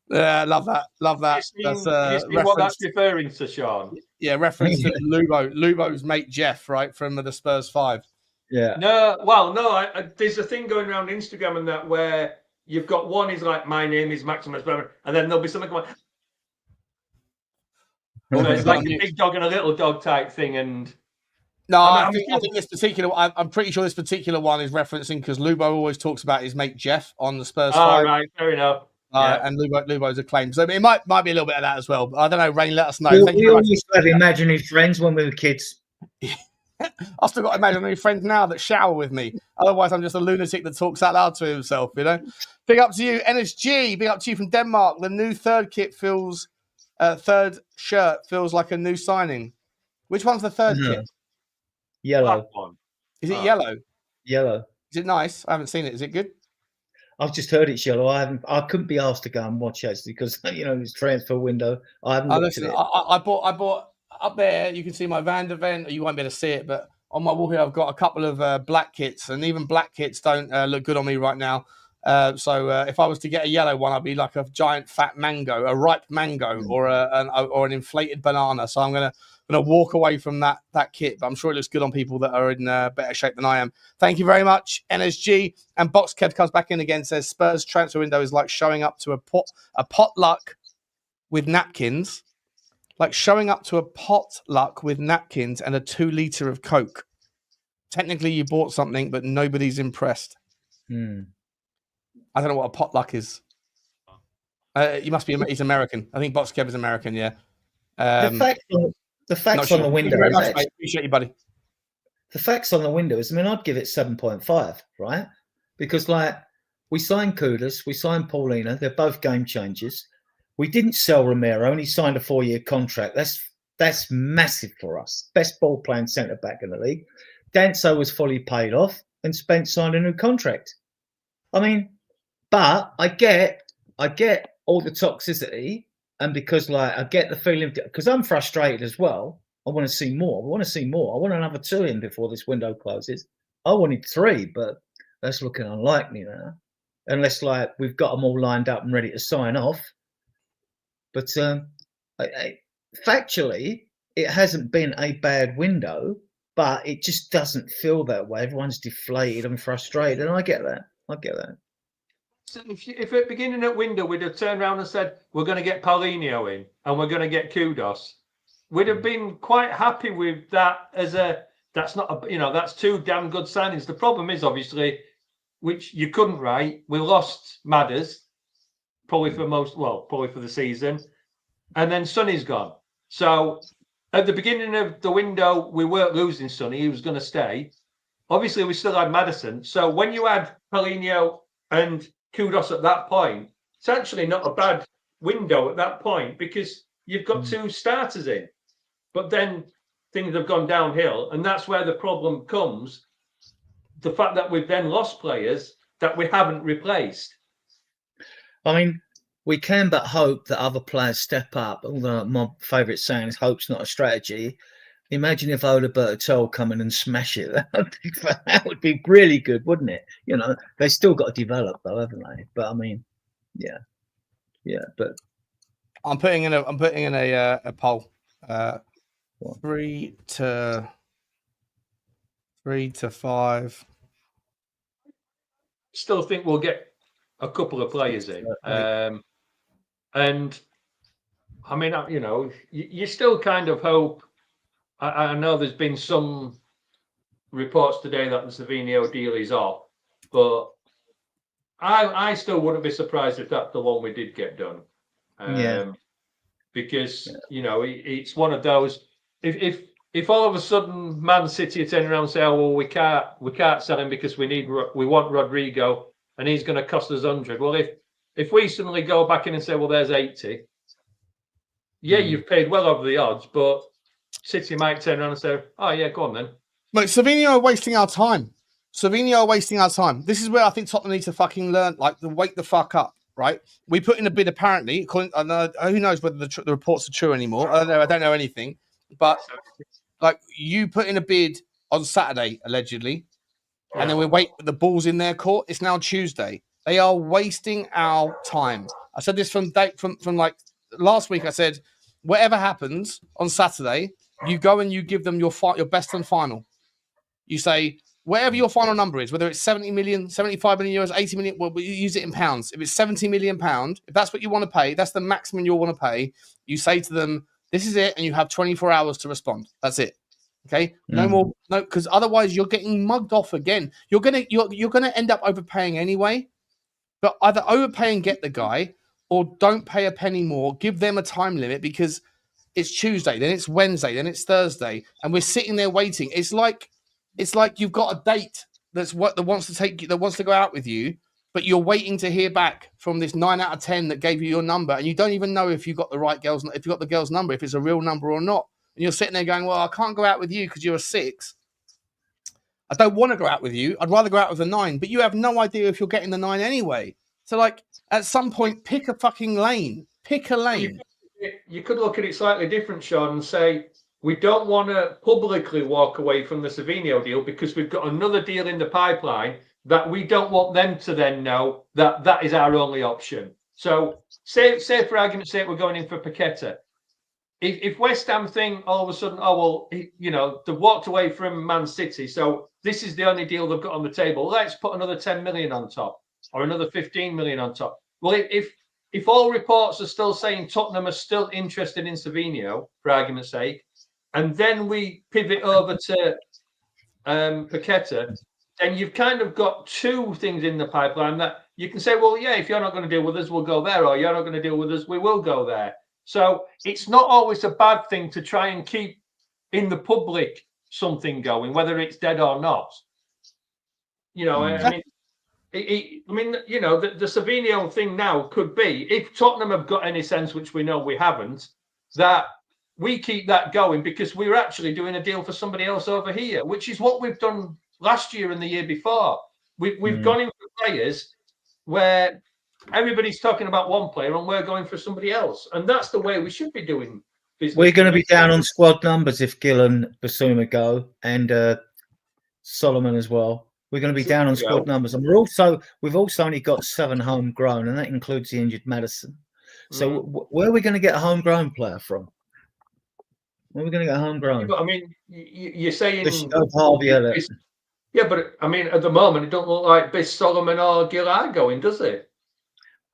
A: Yeah, love that. Love that. That's
C: what that's referring to, Sean.
A: Yeah, reference to Lubo's mate Jeff, right, from the Spurs 5.
D: Yeah.
C: No. There's a thing going around Instagram and that where you've got one is like, my name is Maximus Berman, and then there'll be something like, so it's like a big dog and a little dog type thing. And
A: no, I think this particular. I'm pretty sure this particular one is referencing because Lubo always talks about his mate Jeff on the Spurs 5.
C: Right, fair enough.
A: And Lubo's a claim, so it might be a little bit of that as well. But I don't know. Rain, let us know.
D: We always have imaginary friends when we were kids.
A: I've still got imaginary friends now that shower with me. Otherwise, I'm just a lunatic that talks out loud to himself. Big up to you, NSG. Big up to you from Denmark. The new third shirt feels like a new signing. Which one's the third kit?
D: Yellow.
A: Is it yellow?
D: Yellow.
A: Is it nice? I haven't seen it. Is it good?
D: I've just heard it's yellow. I couldn't be asked to go and watch it because it's transfer window. I haven't looked at it.
A: I bought up there. You can see my Van der Ven. You won't be able to see it, but on my wall here, I've got a couple of black kits, and even black kits don't look good on me right now. So if I was to get a yellow one, I'd be like a giant fat mango, a ripe mango, or an inflated banana. So I'm gonna walk away from that kit, but I'm sure it looks good on people that are in better shape than I am. Thank you very much, NSG. And Box Kev comes back in again, says Spurs transfer window is like showing up to a potluck with napkins, like showing up to a potluck with napkins and a 2 liter of Coke. Technically, you bought something, but nobody's impressed. I don't know what a potluck is. You must be. He's American. I think Box Kev is American. Yeah.
D: The facts on the window.
A: Appreciate you, buddy.
D: The facts on the window is, I'd give it 7.5, right? Because we signed Kudus, we signed Paulina. They're both game changers. We didn't sell Romero, and he signed a 4-year contract. That's massive for us. Best ball playing centre back in the league. Danso was fully paid off, and Spence signed a new contract. But I get all the toxicity, and because I get the feeling, because I'm frustrated as well. I want to see more. I want another 2 in before this window closes. I wanted 3, but that's looking unlikely now, unless we've got them all lined up and ready to sign off. But factually, it hasn't been a bad window, but it just doesn't feel that way. Everyone's deflated and frustrated, and I get that.
C: So if at the beginning of the window we'd have turned around and said, we're going to get Paulinho in and we're going to get Kudos, we'd have been quite happy with that that's 2 damn good signings. The problem is, obviously, which you couldn't write, we lost Maddison, probably for the season, and then Sonny's gone. So at the beginning of the window, we weren't losing Sonny, he was going to stay. Obviously, we still had Maddison. So when you had Paulinho and Kudos at that point, it's actually not a bad window at that point because you've got 2 starters in. But then things have gone downhill, and that's where the problem comes. The fact that we've then lost players that we haven't replaced.
D: I mean, we can but hope that other players step up. Although my favourite saying is hope's not a strategy. Imagine if Berghvall Tel come in and smash it. That would be really good, wouldn't it? You know, they still got to develop though, haven't they? But I mean, yeah. But
A: I'm putting in a poll. 3 to 5.
C: Still think we'll get a couple of players in. And I mean, you know, you still kind of hope. I know there's been some reports today that the Savinho deal is off, but I still wouldn't be surprised if that's the one we did get done. Because you know, it's one of those. If all of a sudden Man City are turning around and say, "Oh well, we can't sell him because we want Rodrigo and he's going to cost us 100." Well, if we suddenly go back in and say, "Well, there's 80," you've paid well over the odds, but City might turn around and say, "Oh yeah, go on then."
A: Mate, Savinho are wasting our time. This is where I think Tottenham need to fucking learn, like, to wake the fuck up, right? We put in a bid, apparently. Who knows whether the reports are true anymore? I don't know anything. But, like, you put in a bid on Saturday, allegedly, and then we wait with the ball's in their court. It's now Tuesday. They are wasting our time. I said this from like last week. I said, whatever happens on Saturday, you go and you give them your best and final. You say, whatever your final number is, whether it's 70 million, 75 million euros, 80 million, well, you use it in pounds. If it's 70 million pounds, if that's what you want to pay, that's the maximum you'll want to pay. You say to them, this is it, and you have 24 hours to respond. That's it. Okay? No more, no, because otherwise you're getting mugged off again. You're gonna end up overpaying anyway. But either overpay and get the guy, or don't pay a penny more. Give them a time limit because it's Tuesday, then it's Wednesday, then it's Thursday, and we're sitting there waiting. It's like you've got a date that wants to go out with you, but you're waiting to hear back from this 9 out of 10 that gave you your number, and you don't even know if you got the right girl's, if you got the girl's number, if it's a real number or not. And you're sitting there going, "Well, I can't go out with you because you're a 6. I don't want to go out with you. I'd rather go out with a 9, but you have no idea if you're getting the 9 anyway." So, like, at some point, pick a fucking lane. Pick a lane.
C: You could look at it slightly different, Sean, and say, we don't want to publicly walk away from the Savinho deal because we've got another deal in the pipeline that we don't want them to then know that that is our only option. So, say for argument's sake, we're going in for Paqueta. If West Ham think all of a sudden, oh, well, you know, they've walked away from Man City, so this is the only deal they've got on the table, let's put another 10 million on top or another 15 million on top. Well, if all reports are still saying Tottenham are still interested in Savinho, for argument's sake, and then we pivot over to Paqueta, then you've kind of got 2 things in the pipeline that you can say, well, yeah, if you're not going to deal with us, we'll go there, or you're not going to deal with us, we will go there. So it's not always a bad thing to try and keep in the public something going, whether it's dead or not. You know, I mean, you know, the Savinho thing now could be, if Tottenham have got any sense, which we know we haven't, that we keep that going because we're actually doing a deal for somebody else over here, which is what we've done last year and the year before. We've gone in for players where everybody's talking about one player and we're going for somebody else. And that's the way we should be doing business.
D: We're going to be down on squad numbers if Gill and Bissouma go, and Solomon as well. We're going to be down on squad numbers, and we've also only got 7 homegrown, and that includes the injured Maddison. So where are we going to get a homegrown player from? Where are we going to get a homegrown?
C: But I mean, you're saying
D: Harvey Elliott.
C: Yeah, but I mean, at the moment, it don't look like Biss, Solomon, or Gill are going, does it?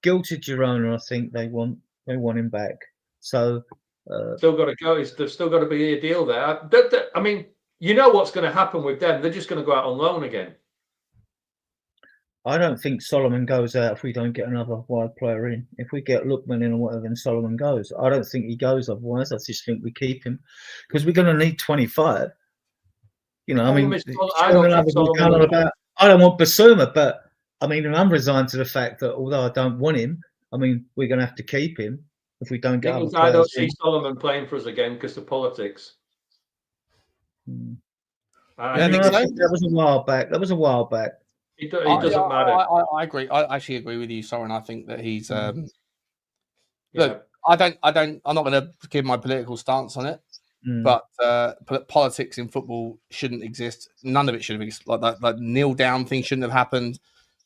D: Gill to Girona, I think they want him back. So
C: still got to go. There's still got to be a deal there. I mean, you know what's going to happen with them? They're just going to go out on loan again.
D: I don't think Solomon goes out if we don't get another wide player in. If we get Lookman in or whatever, then Solomon goes. I don't think he goes otherwise. I just think we keep him because we're going to need 25. You know, I mean, I don't want Bissouma, but I mean, I'm resigned to the fact that although I don't want him, I mean, we're going to have to keep him if we don't get other
C: I don't
D: players
C: see
D: in.
C: Solomon playing for us again because of politics.
D: Hmm.
C: I
A: Yeah, I
C: think
A: think
D: No,
A: so.
D: that was a while back. That was a while back.
C: it doesn't matter.
A: I agree. I actually agree with you, Soren. I think that he's
C: Yeah.
A: look. I'm not going to give my political stance on it,
D: Mm.
A: but politics in football shouldn't exist. None of it should have existed. Like that kneel down thing shouldn't have happened.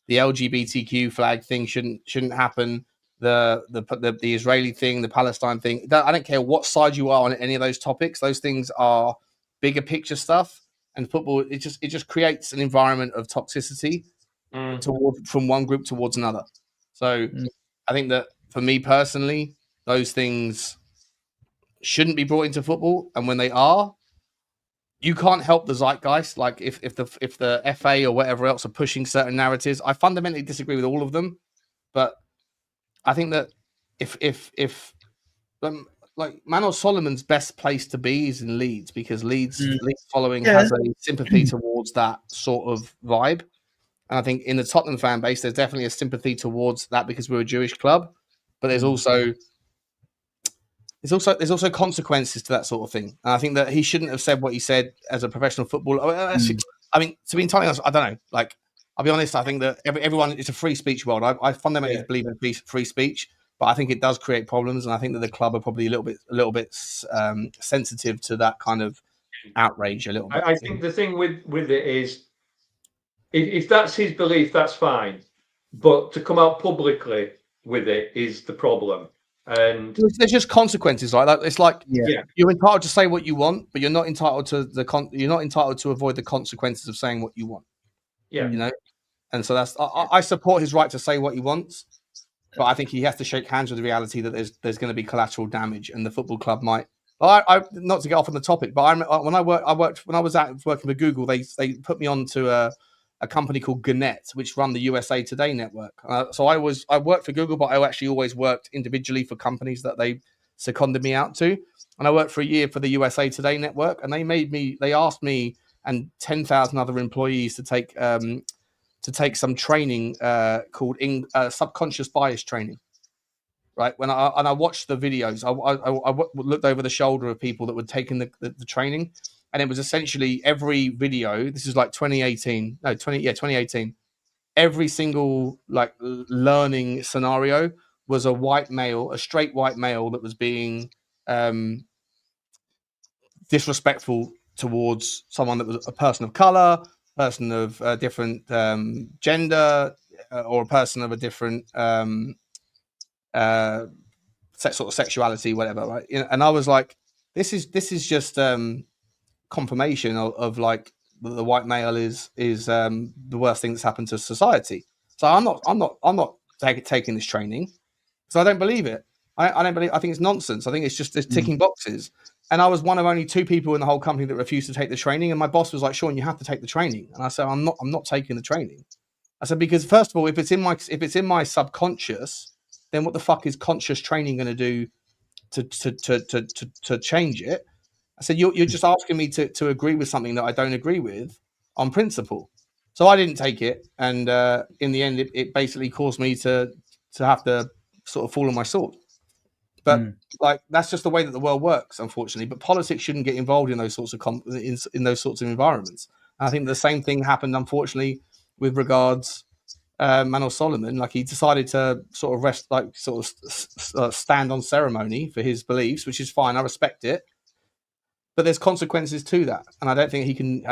A: The LGBTQ flag thing shouldn't happen. The Israeli thing, the Palestine thing. I don't care what side you are on any of those topics. Those things are bigger picture stuff. And football, it just creates an environment of toxicity from one group towards another. So I think that for me personally, those things shouldn't be brought into football. And when they are, you can't help the zeitgeist. Like if the FA or whatever else are pushing certain narratives, I fundamentally disagree with all of them. But I think that if like Manor Solomon's best place to be is in Leeds, because Leeds following has a sympathy towards that sort of vibe. And I think in the Tottenham fan base, there's definitely a sympathy towards that because we're a Jewish club. But there's also consequences to that sort of thing. And I think that he shouldn't have said what he said as a professional footballer. I mean, to be entirely honest, I don't know. Like, I'll be honest, I think that everyone, it's a free speech world. I fundamentally believe in free speech, but I think it does create problems. And I think that the club are probably a little bit sensitive to that kind of outrage a little bit.
C: I think the thing with it is, if that's his belief, that's fine. But to come out publicly with it is the problem. And
A: there's just consequences like that. It's like you're entitled to say what you want, but you're not entitled to you're not entitled to avoid the consequences of saying what you want.
C: Yeah,
A: you know. And so that's I support his right to say what he wants, but I think he has to shake hands with the reality that there's going to be collateral damage, and the football club might. I not to get off on the topic, but when I was out working with Google, they put me on to a company called Gannett, which run the USA Today network. So I worked for Google, but I actually always worked individually for companies that they seconded me out to. And I worked for a year for the USA Today network, and they asked me and 10,000 other employees to take some training called subconscious bias training. Right. When I watched the videos, I looked over the shoulder of people that were taking the training. And it was essentially every video. This is like 2018. Every single like learning scenario was a straight white male that was being disrespectful towards someone that was a person of color, person of different gender, or a person of a different sort of sexuality, whatever. Right? And I was like, this is just confirmation of like the white male is the worst thing that's happened to society. So I'm not taking this training, so I don't believe it. I don't believe. I think it's nonsense. I think it's just ticking boxes. And I was one of only 2 people in the whole company that refused to take the training. And my boss was like, "Sean, you have to take the training." And I said, "I'm not taking the training." I said, because first of all, if it's in my subconscious, then what the fuck is conscious training going to do to change it? I said, you're just asking me to agree with something that I don't agree with on principle. So I didn't take it. And in the end, it basically caused me to have to sort of fall on my sword. But like, that's just the way that the world works, unfortunately. But politics shouldn't get involved in those sorts of in those sorts of environments. And I think the same thing happened, unfortunately, with regards Manor Solomon. Like, he decided to sort of stand on ceremony for his beliefs, which is fine. I respect it. But there's consequences to that, and I don't think he can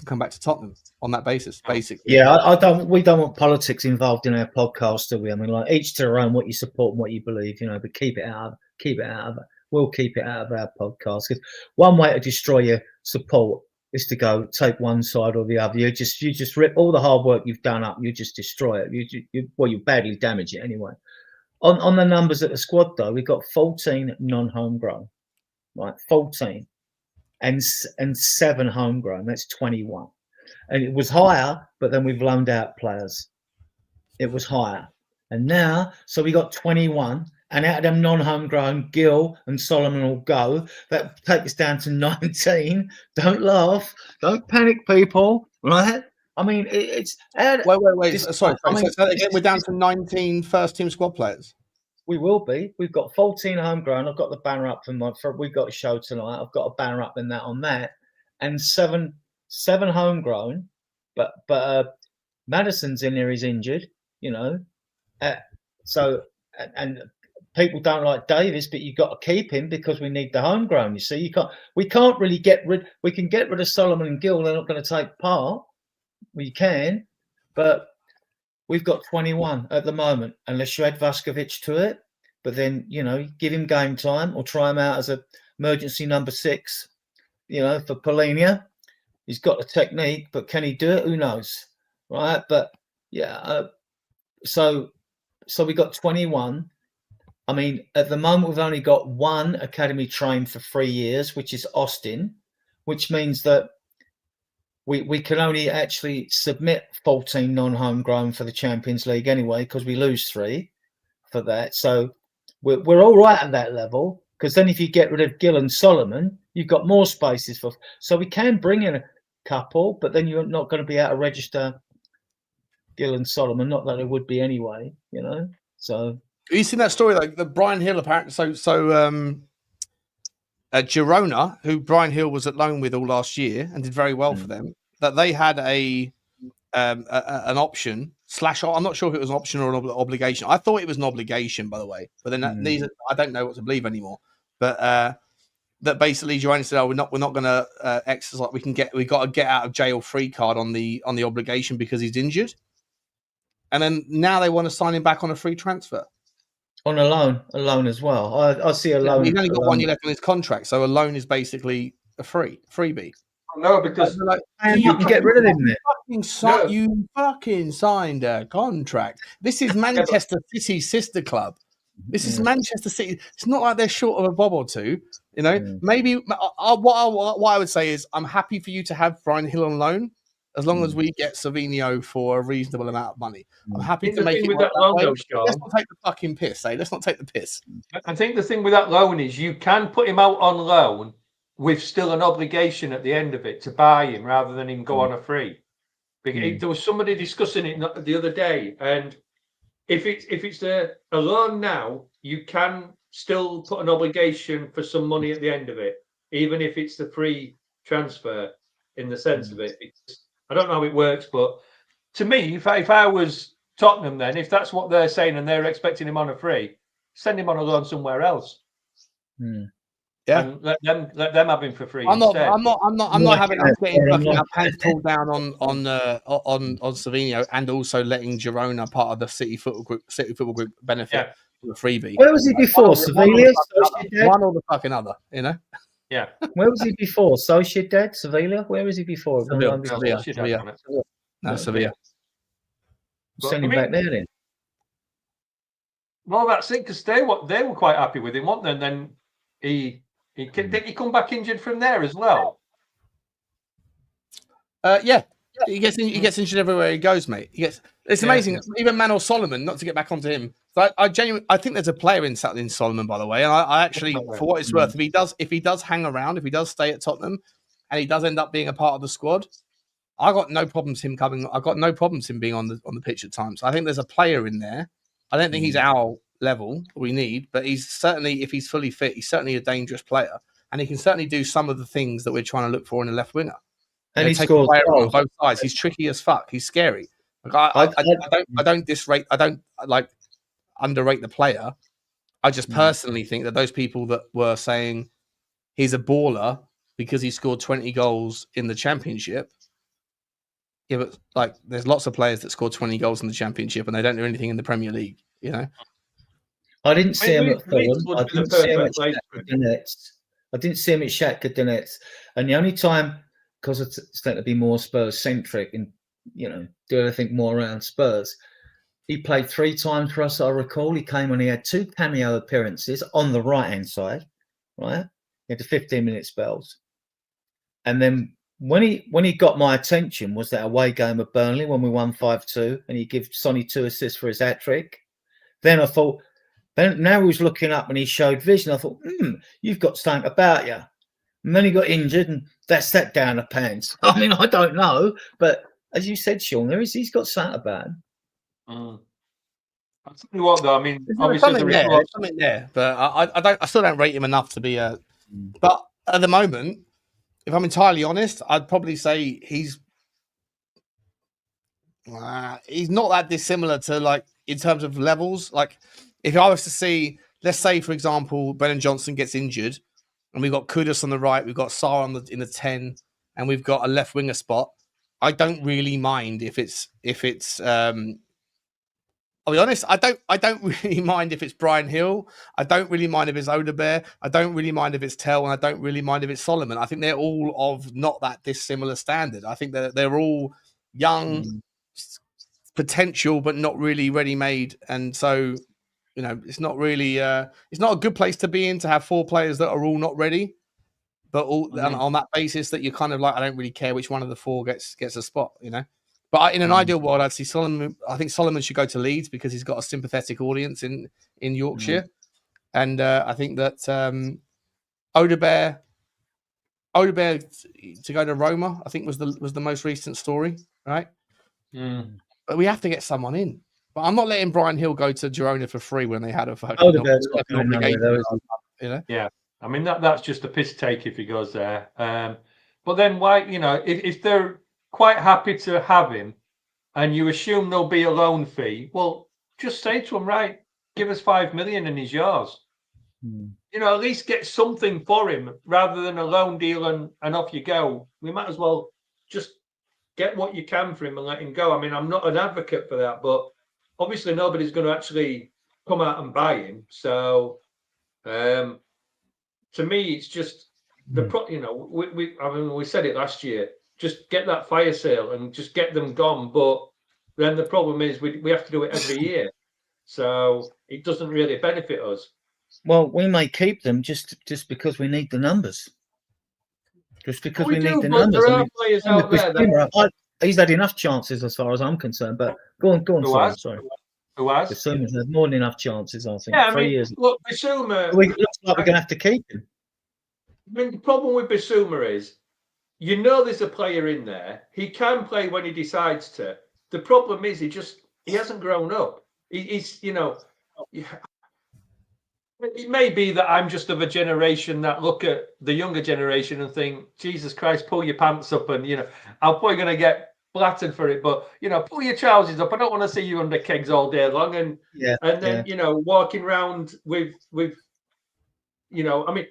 A: come back to Tottenham on that basis. Basically,
D: yeah, we don't want politics involved in our podcast, do we? I mean, like, each to their own, what you support and what you believe, but keep it out of it. We'll keep it out of our podcast, because one way to destroy your support is to go take one side or the other. You just rip all the hard work you've done up. You just destroy it. You badly damage it anyway. On the numbers at the squad, though, we've got 14 non-homegrown, right? 14. And 7 homegrown. That's 21. And it was higher, but then we've loaned out players. It was higher. And now, so we got 21. And out of them non-homegrown, Gill and Solomon will go. That takes us down to 19. Don't laugh. Don't panic, people. Right? I mean, it's
A: Wait.
D: this-
A: Sorry.
D: I mean,
A: So again,
D: this-
A: we're down to 19 first-team squad players.
D: we will be. We've got 14 homegrown. I've got the banner up we've got a show tonight. I've got a banner up on that, and seven homegrown. But Maddison's in there. He's injured. You know, so and people don't like Davis, but you've got to keep him because we need the homegrown. You see, we can't really get rid. We can get rid of Solomon and Gill. They're not going to take part. We can, but we've got 21 at the moment, unless you add Vuskovic to it. But then, you know, give him game time or try him out as a emergency number 6, you know, for Polinia. He's got the technique, but can he do it? Who knows, right? But yeah, so we got 21. I mean, at the moment, we've only got one academy trained for 3 years, which is Austin, which means that we can only actually submit 14 non-homegrown for the Champions League anyway, because we lose 3 for that. So we're all right at that level, because then if you get rid of Gill and Solomon, you've got more spaces for. So we can bring in a couple, but then you're not going to be able to register Gill and Solomon. Not that it would be anyway, you know. So
A: Have you seen that story? Like the Brian Hill apparently. Girona, who Brian Hill was at loan with all last year and did very well for them, that they had an option / I'm not sure if it was an option or an obligation. I thought it was an obligation, by the way, but then I don't know what to believe anymore. But that basically Girona said, "Oh, we're not going to exercise. We got to get out of jail free card on the obligation because he's injured." And then now they want to sign him back on a free transfer.
D: on a loan as well. I see a loan.
A: He's only got 1 year left on his contract, so a loan is basically a freebie.
C: No, because
D: You can get rid of him there.
A: You fucking signed a contract. This is Manchester City's sister club. This is Manchester City. It's not like they're short of a bob or two. You know, maybe what I would say is I'm happy for you to have Brian Hill on loan as long as we get Savinho for a reasonable amount of money. I'm happy to make it
C: with
A: work
C: that loan,
A: way.
C: though, Sean,
A: Let's not take the fucking piss, eh? Let's not take the piss.
C: I think the thing with that loan is you can put him out on loan with still an obligation at the end of it to buy him rather than him go on a free. Because there was somebody discussing it the other day, and if it's a loan now, you can still put an obligation for some money at the end of it, even if it's the free transfer in the sense of it. I don't know how it works, but to me, if I was Tottenham, then if that's what they're saying and they're expecting him on a free, send him on a loan somewhere else.
A: Yeah,
C: and let them have him for free.
A: I'm not having us getting
D: Yeah,
A: our pants pulled down on Savinho and also letting Girona, part of the City Football Group benefit from a freebie.
D: Where was he before? Sevilla?
A: One or the fucking other, you know?
C: Yeah.
D: Where was he before? Sociedad? Sevilla? Where was he before?
A: Sevilla. No, Sevilla.
D: Send him back there then.
C: Well, that's it, because they were quite happy with him, weren't they? And then did he come back injured from there as well?
A: Yeah. He gets injured everywhere he goes, mate. It's amazing. Yeah. Even Manuel Solomon, not to get back onto him. So I think there's a player in Solomon, by the way. And I actually, for what it's worth, if he does hang around, if he does stay at Tottenham, and he does end up being a part of the squad, I got no problems him coming. I got no problems him being on the pitch at times. I think there's a player in there. I don't think he's our level we need, but he's certainly, if he's fully fit, he's certainly a dangerous player, and he can certainly do some of the things that we're trying to look for in a left winger.
D: And he scores
A: on both sides. He's tricky as fuck. He's scary. Like I don't underrate the player. I just personally think that those people that were saying he's a baller because he scored 20 goals in the Championship. Yeah, but like there's lots of players that scored 20 goals in the Championship and they don't do anything in the Premier League, you know?
D: I didn't see him at Fulham. I didn't see him at Shakhtar Donetsk. I didn't see him at Shakhtar Donetsk. And the only time, because it's starting to be more Spurs-centric and, you know, do everything more around Spurs, he played 3 times for us, I recall. He came and he had 2 cameo appearances on the right-hand side, right? He had the 15-minute spells. And then when he got my attention was that away game at Burnley when we won 5-2 and he gave Sonny 2 assists for his hat-trick. Then I thought, now he was looking up and he showed vision. I thought, you've got something about you. And then he got injured and that's that down the pants. I mean, I don't know, but as you said, Sean, he's got something about him.
C: I'll tell you what, though. I mean,
A: There's
C: obviously,
A: something there. There's something there, but I still don't rate him enough to be a. But at the moment, if I'm entirely honest, I'd probably say he's not that dissimilar to, like, in terms of levels. Like, if I was to see, let's say, for example, Brennan Johnson gets injured, and we've got Kudus on the right, we've got Sarr in the 10, and we've got a left winger spot. I don't really mind if it's. I'll be honest. I don't really mind if it's Brian Hill. I don't really mind if it's Odebear. I don't really mind if it's Tel, and I don't really mind if it's Solomon. I think they're all of not that dissimilar standard. I think that they're all young, potential, but not really ready-made. And so, it's not really. It's not a good place to be in, to have 4 players that are all not ready, but all on that basis that you're kind of like, I don't really care which one of the 4 gets a spot. But in an ideal world, I'd see Solomon. I think Solomon should go to Leeds because he's got a sympathetic audience in Yorkshire, and I think that Odebear to go to Roma, I think was the most recent story, right? But we have to get someone in. But I'm not letting Brian Hill go to Girona for free when they had a fucking obligation.
C: Yeah, I mean that's just a piss take if he goes there. But then why? If they're quite happy to have him, and you assume there'll be a loan fee, well, just say to him, right, give us 5 million and he's yours. At least get something for him rather than a loan deal and off you go. We might as well just get what you can for him and let him go. I mean, I'm not an advocate for that, but obviously nobody's going to actually come out and buy him. So to me, it's just we said it last year. Just get that fire sale and just get them gone. But then the problem is we have to do it every year. So it doesn't really benefit us.
D: Well, we may keep them just because we need the numbers. Just because we need the numbers.
C: There are players out there
D: he's had enough chances as far as I'm concerned. But go on, sorry.
C: Who has?
D: Bissouma's had more than enough chances, I think.
C: Yeah,
D: 3 years.
C: Look, Bissouma.
D: It looks like we're going to have to keep him.
C: I mean, the problem with Bissouma is, there's a player in there. He can play when he decides to. The problem is he hasn't grown up. He's it may be that I'm just of a generation that look at the younger generation and think, Jesus Christ, pull your pants up, and I'm probably going to get blattered for it, but pull your trousers up. I don't want to see you under kegs all day long, and then walking around with. I mean,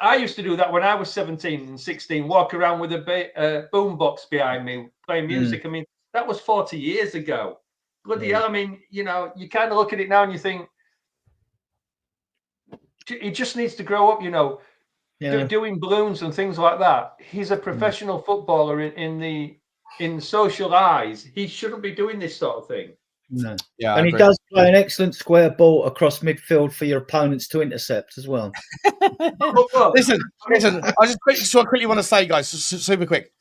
C: I used to do that when I was 17 and 16, walk around with a boombox behind me playing music. I mean, that was 40 years ago. Bloody hell. I mean, you kind of look at it now and you think, he just needs to grow up, doing balloons and things like that. He's a professional footballer in social eyes. He shouldn't be doing this sort of thing.
D: No. Yeah, and he does play an excellent square ball across midfield for your opponents to intercept as well.
A: Listen. I just quickly want to say, guys, super quick.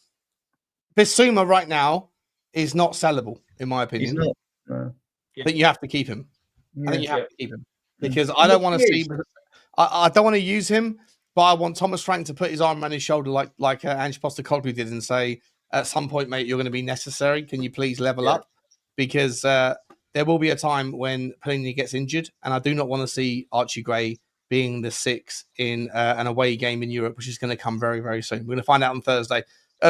A: Bissouma right now is not sellable, in my opinion.
D: He's not. No.
A: I think you have to keep him. I think you have to keep him because I don't want to see. I don't want to use him, but I want Thomas Frank to put his arm around his shoulder like Ange Postecoglou did and say, at some point, mate, you're going to be necessary. Can you please level up? Because there will be a time when Pellegrini gets injured, and I do not want to see Archie Gray being the 6 in an away game in Europe, which is going to come very, very soon. We're going to find out on Thursday.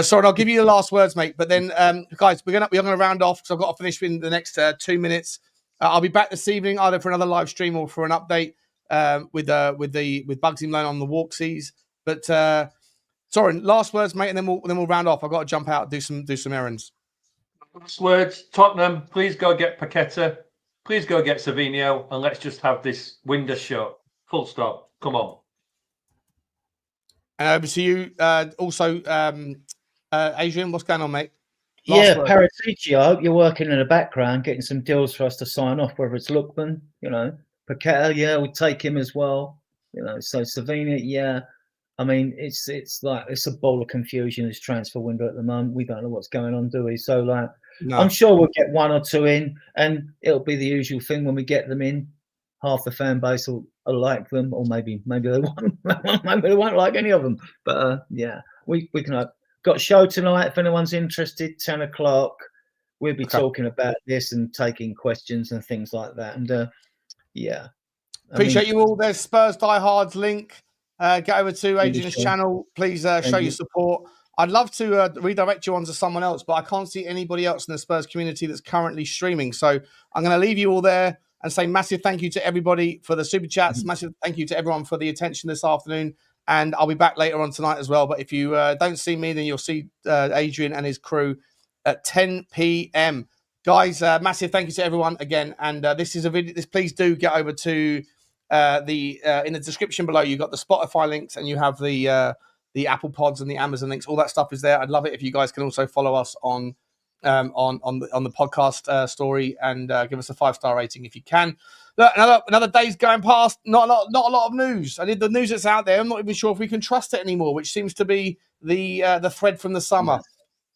A: Sorry, I'll give you the last words, mate. But then, guys, we're going to round off because I've got to finish in the next 2 minutes. I'll be back this evening either for another live stream or for an update with Bugsy Malone on the Walksies. But sorry, last words, mate, and then we'll round off. I've got to jump out, do some errands.
C: Last words, Tottenham, please go get Paqueta. Please go get Savinho, and let's just have this window shut. Full stop. Come on.
A: And over to you. Also, Adrian, what's going on, mate?
D: Paratici, I hope you're working in the background, getting some deals for us to sign off, whether it's Lookman, Paqueta, we'll take him as well. So Savinho, I mean, it's a bowl of confusion, this transfer window at the moment. We don't know what's going on, do we? So, I'm sure we'll get 1 or 2 in, and it'll be the usual thing when we get them in. Half the fan base will like them, or maybe they won't. Maybe they won't like any of them. But we can hope. got a show tonight. If anyone's interested, 10 o'clock. We'll be
A: Okay.
D: talking about this and taking questions and things like that. And yeah.
A: Appreciate you all. There's Spurs Diehards link. Get over to Adrian's
D: sure.
A: channel. Please show
D: you.
A: your support. I'd love to redirect you onto someone else, but I can't see anybody else in the Spurs community that's currently streaming. So I'm going to leave you all there and say massive thank you to everybody for the super chats. Massive thank you to everyone for the attention this afternoon. And I'll be back later on tonight as well. But if you don't see me, then you'll see Adrian and his crew at 10 p.m. Guys, massive thank you to everyone again. And this is a video. Please do get over to in the description below. You've got the Spotify links and you have the Apple Pods and the Amazon links. All that stuff is there. I'd love it if you guys can also follow us on the podcast story and give us a 5-star rating if you can. Look, another day's going past. Not a lot of news. I did the news that's out there. I'm not even sure if we can trust it anymore, which seems to be the thread from the summer.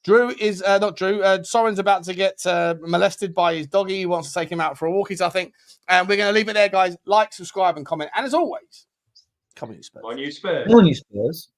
A: Soren's about to get molested by his doggy. He wants to take him out for a walk, I think. And we're going to leave it there, guys. Like, subscribe, and comment. And as always, come on, you Spurs.
C: On you, Spurs.
D: On you, Spurs.